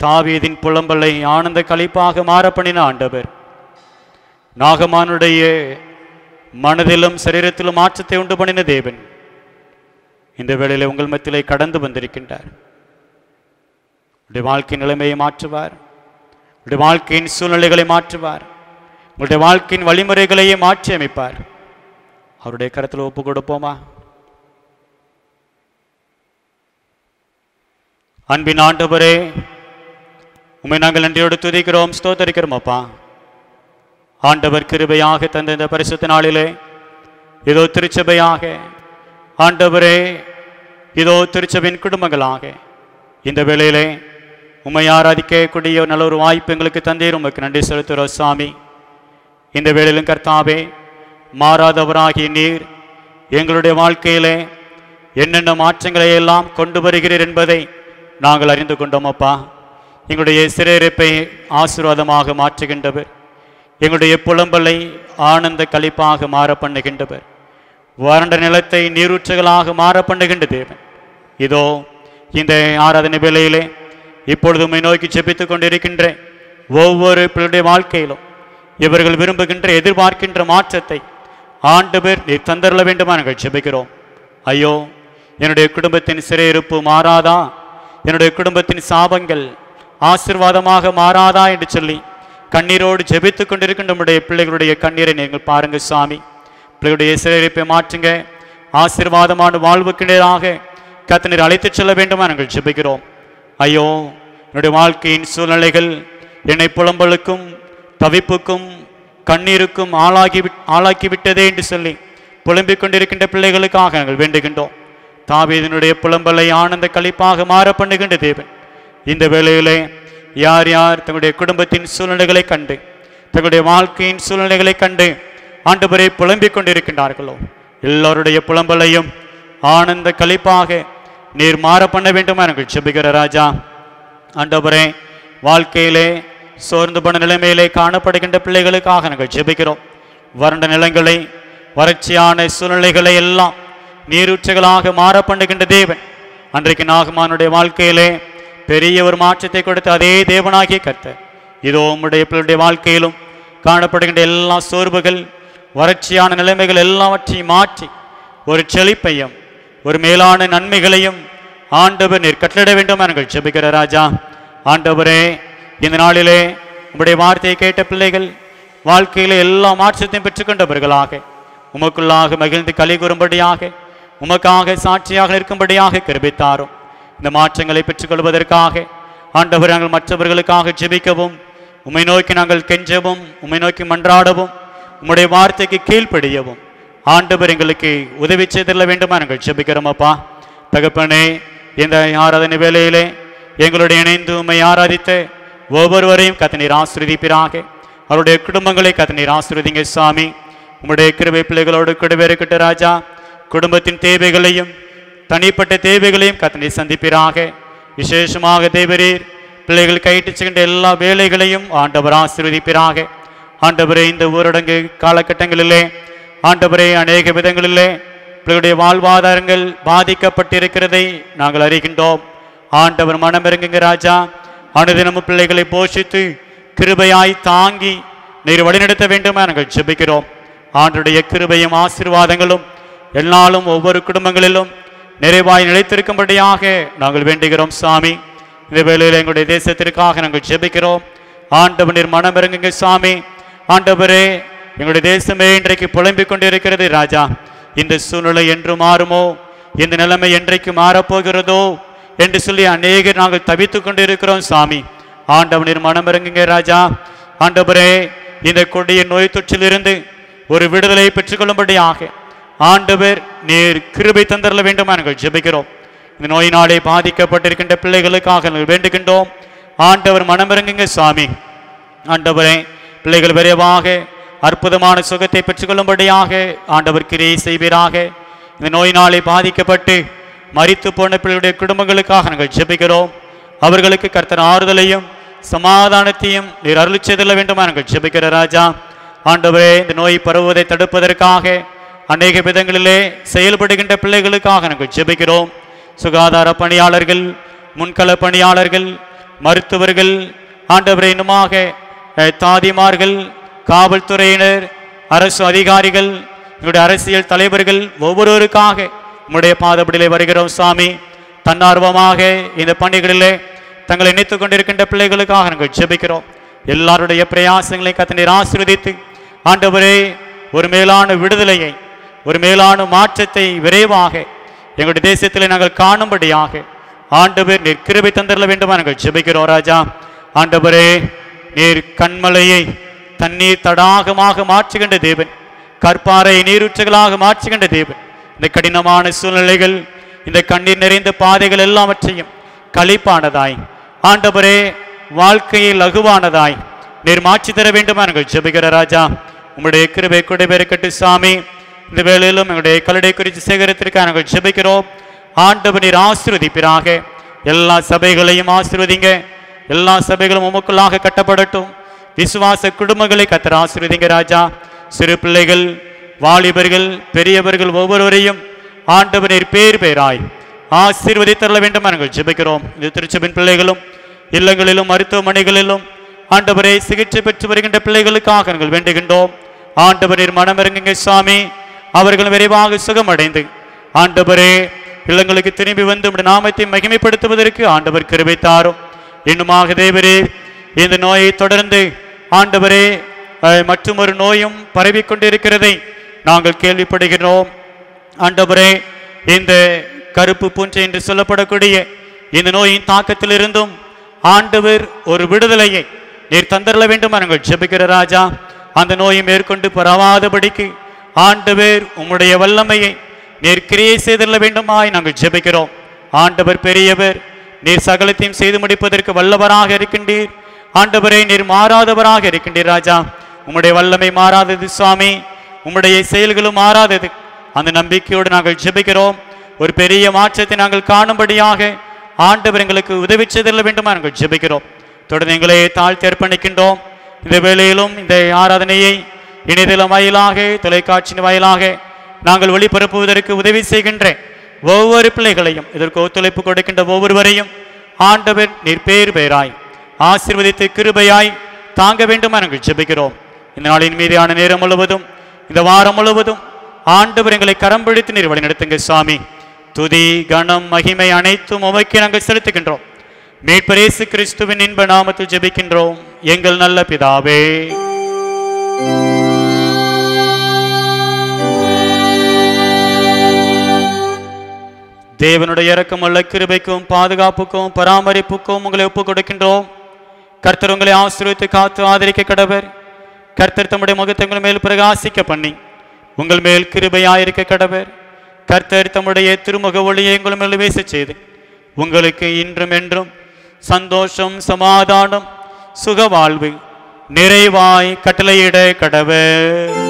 தாவீதின் புலம்பலை ஆனந்த களிப்பாக மாற பண்ணின ஆண்டவர், நாகமானுடைய மனதிலும் சரீரத்திலும் மாற்றத்தை உண்டு பண்ணின தேவன் இந்த வேளையிலே உங்கள் மத்தியிலே கடந்து வந்திருக்கின்றார். உங்களுடைய வாழ்க்கையின் நிலைமையை மாற்றுவார், உங்களுடைய வாழ்க்கையின் சூழ்நிலைகளை மாற்றுவார், உங்களுடைய வாழ்க்கையின் வழிமுறைகளையே மாற்றி அமைப்பார். அவருடைய கருத்தில் ஒப்பு கொடுப்போமா? அன்பின் ஆண்டவரே, உம்மை நாங்கள் நன்றியோடு துதிக்கிறோம், ஸ்தோத்தரிக்கிறோம் அப்பா. ஆண்டவர் கிருபையாக தந்த இந்த பரிசுத்த நாளிலே இதோ திருச்சபையாக, ஆண்டவரே இதோ திருச்சபையின் குடும்பங்களாக இந்த வேளையிலே உம்மை ஆராதிக்கக்கூடிய நல்ல ஒரு வாய்ப்பு எங்களுக்கு தந்தீர். உமக்கு நன்றி செலுத்துகிறோம் சாமி. இந்த வேளையிலும் கர்த்தாவே, மாறாதவராகிய நீர் எங்களுடைய வாழ்க்கையிலே என்னென்ன மாற்றங்களை எல்லாம் கொண்டு வருகிறீர் என்பதை நாங்கள் அறிந்து கொண்டோம் அப்பா. எங்களுடைய சிறையிருப்பை ஆசீர்வாதமாக மாற்றுகின்றவர், எங்களுடைய புலம்பலை ஆனந்த களிப்பாக மாற பண்ணுகின்றவர், வறண்ட நிலத்தை நீரூற்றுகளாக மாற பண்ணுகின்ற தேவன். இதோ இந்த ஆராதனை வேளையிலே இப்பொழுது உம்மை நோக்கி ஜெபித்துக் கொண்டிருக்கின்ற ஒவ்வொரு பிள்ளைடைய வாழ்க்கையிலும் இவர்கள் விரும்புகின்ற எதிர்பார்க்கின்ற மாற்றத்தை ஆண்டவர் நீர் தந்தருள வேண்டுமா நாங்கள் ஜெபிக்கிறோம். ஐயோ, என்னுடைய குடும்பத்தின் சிறையிருப்பு மாறாதா, என்னுடைய குடும்பத்தின் சாபங்கள் ஆசீர்வாதமாக மாறாதா என்று சொல்லி கண்ணீரோடு ஜெபித்துக் கொண்டிருக்கின்ற நம்முடைய பிள்ளைகளுடைய கண்ணீரை நீங்கள் பாருங்க சாமி. பிள்ளைகளுடைய சிறையிருப்பை மாற்றுங்க, ஆசீர்வாதமான வாழ்வுக்கு நேராக கர்த்தர் அழைத்துச் செல்ல வேண்டுமா நாங்கள் ஜெபிக்கிறோம். ஐயோ, என்னுடைய வாழ்க்கையின் சூழ்நிலைகள் என்னை புலம்பலுக்கும் தவிப்புக்கும் கண்ணீருக்கும் ஆளாக்கிவிட்டதே என்று சொல்லி புலம்பிக் கொண்டிருக்கின்ற பிள்ளைகளுக்காக நாங்கள் வேண்டுகின்றோம். தாவீதினுடைய புலம்பலை ஆனந்த களிப்பாக மாற பண்ணுகின்ற தேவன் இந்த வேளையிலே யார் யார் தங்களுடைய குடும்பத்தின் சூழ்நிலைகளை கண்டு, தங்களுடைய வாழ்க்கையின் சூழ்நிலைகளை கண்டு ஆண்டவரை புலம்பிக் கொண்டிருக்கின்றார்களோ, எல்லோருடைய புலம்பலையும் ஆனந்த களிப்பாக நீர் மாற பண்ண வேண்டுமா நாங்கள் ஜெபிக்கிற ராஜா. ஆண்டவரே, வாழ்க்கையிலே சோர்ந்து போன நிலைமையிலே காணப்படுகின்ற பிள்ளைகளுக்காக நாங்கள் ஜெபிக்கிறோம். வறண்ட நிலங்களை, வறட்சியான சூழ்நிலைகளை எல்லாம் நீரூற்றுகளாக மாற பண்ணுகின்ற தேவன் அன்றைக்கு நாகமானுடைய வாழ்க்கையிலே பெரிய ஒரு மாற்றத்தை கொடுத்த அதே தேவனாகிய கர்த்தர் இதோ உம்முடைய பிள்ளைடைய வாழ்க்கையிலும் காணப்படுகின்ற எல்லா சோர்வுகள், வறட்சியான நிலைமைகள் எல்லாவற்றையும் மாற்றி ஒரு செழிப்பையும் ஒரு மேலான நன்மைகளையும் ஆண்டவர் நீர் கட்டளிட வேண்டும் நாங்கள் ஜெபிக்கிற ராஜா. ஆண்டவரே, இந்த நாளிலே உம்முடைய வார்த்தையை கேட்ட பிள்ளைகள் வாழ்க்கையிலே எல்லா மாற்றத்தையும் பெற்றுக்கொண்டவர்களாக உமக்குள்ளாக மகிழ்ந்து களி கூறும்படியாக, உமக்காக சாட்சியாக இருக்கும்படியாக கிருபைத்தாரும். இந்த மாற்றங்களை பெற்றுக்கொள்வதற்காக ஆண்டவர் நாங்கள் மற்றவர்களுக்காக ஜெபிக்கவும், உம்மை நோக்கி நாங்கள் கெஞ்சவும், உம்மை நோக்கி மன்றாடவும், உம்முடைய வார்த்தைக்கு கீழ்ப்படியவும் ஆண்டவர் எங்களுக்கு உதவி செய்திட வேண்டுமா நாங்கள் ஜெபிக்கிறோம் அப்பா. தகப்பனே, இந்த ஆராதனை வேளையிலே எங்களுடைய இணைந்து உம்மை ஆராதித்த ஒவ்வொருவரையும் கர்த்தர் ஆசீர்வதிப்பீராக. அவருடைய குடும்பங்களை கர்த்தர் ஆசீர்வதிங்க சாமி. உம்முடைய கிருபை பிள்ளைகளோடு கூடவே இருக்கட்ட ராஜா. குடும்பத்தின் தேவைகளையும் தனிப்பட்ட தேவைகளையும் கர்த்தர் சந்திப்பீராக. விசேஷமாக தேவரீர் பிள்ளைகள் கையிட்டு சென்ற எல்லா வேலைகளையும் ஆண்டவர் ஆசீர்வதிப்பீராக. ஆண்டவரே, இந்த ஊரடங்கு காலகட்டங்களிலே ஆண்டவரே அநேக விதங்களிலே பிள்ளைகளுடைய வாழ்வாதாரங்கள் பாதிக்கப்பட்டிருக்கிறதை நாங்கள் அறிகின்றோம். ஆண்டவர் மனமிறங்குங்க ராஜா. அனுதினமும் பிள்ளைகளை போஷித்து கிருபையாய் தாங்கி நீர் வழிநடத்த வேண்டுமா நாங்கள் ஜெபிக்கிறோம். ஆண்டுடைய கிருபையும் ஆசீர்வாதங்களும் எல்லாரும் ஒவ்வொரு குடும்பங்களிலும் நிறைவாய் நிலைத்திருக்கும்படியாக நாங்கள் வேண்டுகிறோம் சாமி. இந்த வேளையில் எங்களுடைய தேசத்திற்காக நாங்கள் ஜெபிக்கிறோம். ஆண்டவர் நீர் மனமிறங்குங்க சாமி. ஆண்டவரே, எங்களுடைய தேசமே இன்றைக்கு புலம்பிக் கொண்டிருக்கிறது ராஜா. இந்த சூழ்நிலை என்று மாறுமோ, இந்த நிலைமை என்றைக்கு மாறப்போகிறதோ என்று சொல்லி அநேகர் நாங்கள் தவித்துக் கொண்டிருக்கிறோம் சாமி. ஆண்டவர் நீர் மனமிறங்குங்க ராஜா. ஆண்டவரே, இந்த கொடிய நோய் தொற்றிலிருந்து ஒரு விடுதலை பெற்றுக்கொள்ளும்படியாக ஆண்டவர் நீர் கிருபை தந்தரல வேண்டுமா நாங்கள் ஜெபிக்கிறோம். இந்த நோயினாலே பாதிக்கப்பட்டிருக்கின்ற பிள்ளைகளுக்காக நாங்கள் வேண்டுகின்றோம். ஆண்டவர் மனமிறங்குங்க சாமி. ஆண்டவரே, பிள்ளைகள் விரைவாக அற்புதமான சுகத்தை பெற்றுக்கொள்ளும்படியாக ஆண்டவர் கிரியை செய்வீராக. இந்த நோயினாலே பாதிக்கப்பட்டு மரித்து போன பிள்ளைகளுடைய குடும்பங்களுக்காக நாங்கள் ஜெபிக்கிறோம். அவர்களுக்கு கர்த்தர் ஆறுதலையும் சமாதானத்தையும் நீர் அருள் செய்தல்ல வேண்டுமா நாங்கள் ஜெபிக்கிற ராஜா. ஆண்டவரே, இந்த நோய் பரவுவதை தடுப்பதற்காக அநேக விதங்களிலே செயல்படுகின்ற பிள்ளைகளுக்காக நாங்கள் ஜெபிக்கிறோம். சுகாதார பணியாளர்கள், முன்கள பணியாளர்கள், மருத்துவர்கள், ஆண்டவரே, இன்னுமாக தாதிமார்கள், காவல்துறையினர், அரசு அதிகாரிகள், எங்களுடைய அரசியல் தலைவர்கள் ஒவ்வொருவருக்காக உம்முடைய பாதப்படியிலே வருகிறோம் சாமி. தன்னார்வமாக இந்த பணிகளிலே தங்களை இணைத்துக் கொண்டிருக்கின்ற பிள்ளைகளுக்காக நாங்கள் ஜெபிக்கிறோம். எல்லாருடைய பிரயாசங்களை கர்த்தர் ஆசீர்வதித்து ஆண்டவரே, ஒரு மேலான விடுதலையை, ஒரு மேலான மாற்றத்தை விரைவாக எங்களுடைய தேசத்திலே நாங்கள் காணும்படியாக ஆண்டவர் நீர் கிருபை தந்தரல வேண்டுமா நாங்கள் ஜெபிக்கிறோம் ராஜா. ஆண்டவரே, நீர் கண்மலையை தண்ணீர் தடாகமாக மாற்றுகின்ற தேவன், கற்பாறை நீரூற்றுகளாக மாற்றுகின்ற தேவன். இந்த கடினமான சூழ்நிலைகள், இந்த கண்ணீர் நிறைந்த பாதைகள் எல்லாவற்றையும் களிப்பானதாய் ஆண்டவரே, வாழ்க்கையை லகுவானதாய் நீர் மாற்றி தர வேண்டுமா நாங்கள் ஜெபிக்கிற ராஜா. உங்களுடைய கிருபை கொடைபெறக்கட்டு சாமி. இந்த வேளையிலும் எங்களுடைய கல்லடை குறித்து சேகரித்திருக்க நாங்கள் ஜெபிக்கிறோம். ஆண்டவர் நீர் ஆசீர்வதிப்பீராக. எல்லா சபைகளையும் ஆசீர்வதிங்க. எல்லா சபைகளும் உமக்குள்ளாக கட்டப்படட்டும். விசுவாச குடும்பங்களை கர்த்தர் ஆசீர்வதிங்க ராஜா. சிறு பிள்ளைகள், வாலிபர்கள், பெரியவர்கள் ஒவ்வொருவரையும் ஆண்டவர் நீர் பேராய் ஆசீர்வதித்தரல வேண்டும் நாங்கள் ஜெபிக்கிறோம். இந்த திருச்சபையின் பிள்ளைகளும் இல்லங்களிலும் மருத்துவமனைகளிலும் ஆண்டவரை சிகிச்சை பெற்று வருகின்ற பிள்ளைகளுக்காக நாங்கள் வேண்டுகின்றோம். ஆண்டவர் நீர் மனமிறங்குங்க சாமி. அவர்கள் விரைவாக சுகமடைந்து ஆண்டவரே இல்லங்களுக்கு திரும்பி வந்து உம்முடைய நாமத்தை மகிமைப்படுத்துவதற்கு ஆண்டவர் கிருபை தாரும். இன்னுமாக தேவரே, இந்த நோயை தொடர்ந்து ஆண்டவரே மற்றும் ஒரு நோயும் பரவிக்கொண்டிருக்கிறதை நாங்கள் கேள்விப்படுகிறோம். ஆண்டவரே, இந்த கருப்பு பூஞ்சை என்று சொல்லப்படக்கூடிய இந்த நோயின் தாக்கத்திலிருந்தும் ஆண்டவர் ஒரு விடுதலையை நீர் தந்தரல வேண்டும் நாங்கள் ஜெபிக்கிற ராஜா. அந்த நோயை மேற்கொண்டு பரவாதபடிக்கு ஆண்டவர் உம்முடைய வல்லமையை நீர் கிரியை செய்தரல வேண்டுமாய் நாங்கள் ஜெபிக்கிறோம். ஆண்டவர் பெரியவர், நீர் சகலத்தையும் செய்து முடிப்பதற்கு வல்லவராக இருக்கின்றீர். ஆண்டவரை நீர் மாறாதவராக இருக்கின்றீர் ராஜா. உம்முடைய வல்லமை மாறாதது சுவாமி, உம்முடைய செயல்களும் மாறாதது. அந்த நம்பிக்கையோடு நாங்கள் ஜெபிக்கிறோம். ஒரு பெரிய மாற்றத்தை நாங்கள் காணும்படியாக ஆண்டவர் எங்களுக்கு உதவி செய்தல்ல வேண்டுமா நாங்கள் ஜெபிக்கிறோம். தொடர்ந்து எங்களை தாழ்த்தி அர்ப்பணிக்கின்றோம். இந்த வேளையிலும் இந்த ஆராதனையை இணையதளம் வாயிலாக, தொலைக்காட்சியின் வாயிலாக நாங்கள் ஒளிபரப்புவதற்கு உதவி செய்கின்ற ஒவ்வொரு பிள்ளைகளையும், இதற்கு ஒத்துழைப்பு கொடுக்கின்ற ஒவ்வொருவரையும் ஆண்டவர் நீர் பேராய் ஆசீர்வதித்து கிருபையாய் தாங்க வேண்டுமா நாங்கள் ஜெபிக்கிறோம். இந்த நாளின் மீதான நேரம் முழுவதும், இந்த வாரம் முழுவதும் ஆண்டவர் எங்களை கரம் பிடித்து நீர் வழி நடத்துங்க சாமி. துதி, கணம், மகிமை அனைத்தும் உமக்கே நாங்கள் செலுத்துகின்றோம். மீட்பர் இயேசு கிறிஸ்துவின் இன்ப நாமத்தில் ஜெபிக்கின்றோம் எங்கள் நல்ல பிதாவே. தேவனுடைய இரக்கமுள்ள கிருபைக்கும் பாதுகாப்புக்கும் பராமரிப்புக்கும் உங்களை ஒப்புக் கொடுக்கின்றோம். கர்த்தர் உங்களை ஆசீர்வதித்து காத்து ஆதரிக்க கடவர். கர்த்தர் தம்முடைய முகத்தை உங்கள் மேல் பிரகாசிக்க பண்ணி உங்கள் மேல் கிருபையாயிருக்க கடவர். கர்த்தர் தம்முடைய திருமுக ஒளியை உங்கள் மேல் வீச செய்து உங்களுக்கு இன்றும் என்றும் சந்தோஷம், சமாதானம், சுகவாழ்வு நிறைவாய் கட்டளையிட கடவர்.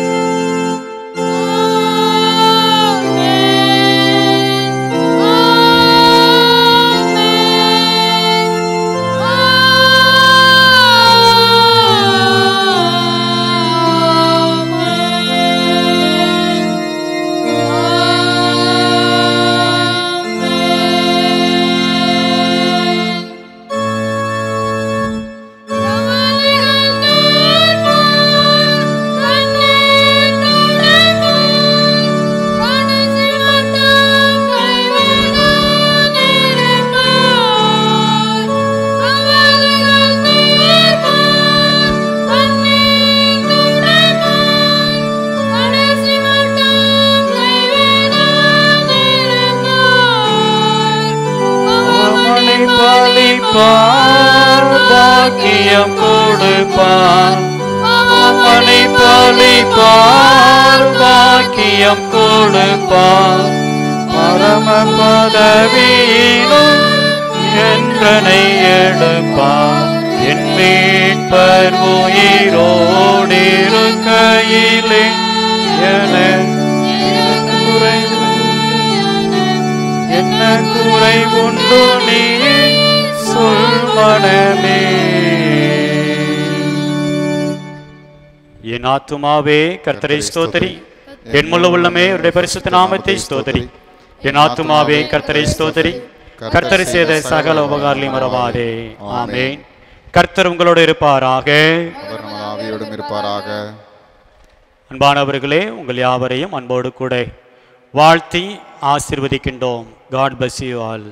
பாக்கியம் கொடுப்பார், மனை பாலிப்பார், பாக்கியம் கொடுப்பார். பரம பதவியிலும் என்றனை எடுப்பார். என் மீட்பர் உயிரோடிருக்கையிலே எனக்கு குறைவு என்ன குறை உண்டு நீ சொல் மனமே. என் ஆத்துமாவே கர்த்தரை ஸ்தோத்திரி, என் முழு உள்ளமே அவருடைய பரிசுத்த நாமத்தை ஸ்தோத்திரி. என் ஆத்துமாவே கர்த்தரை ஸ்தோத்திரி, கர்த்தர் செய்த சகல உபகாரங்களையும் மறவாதே. ஆமென். கர்த்தர் உங்களோடு இருப்பாராக. அவர் நமது ஆவியோடும் இருப்பாராக. அன்பானவர்களே, உங்கள் யாவரையும் அன்போடு கூட வாழ்த்தி ஆசீர்வதிக்கின்றோம். God bless you all.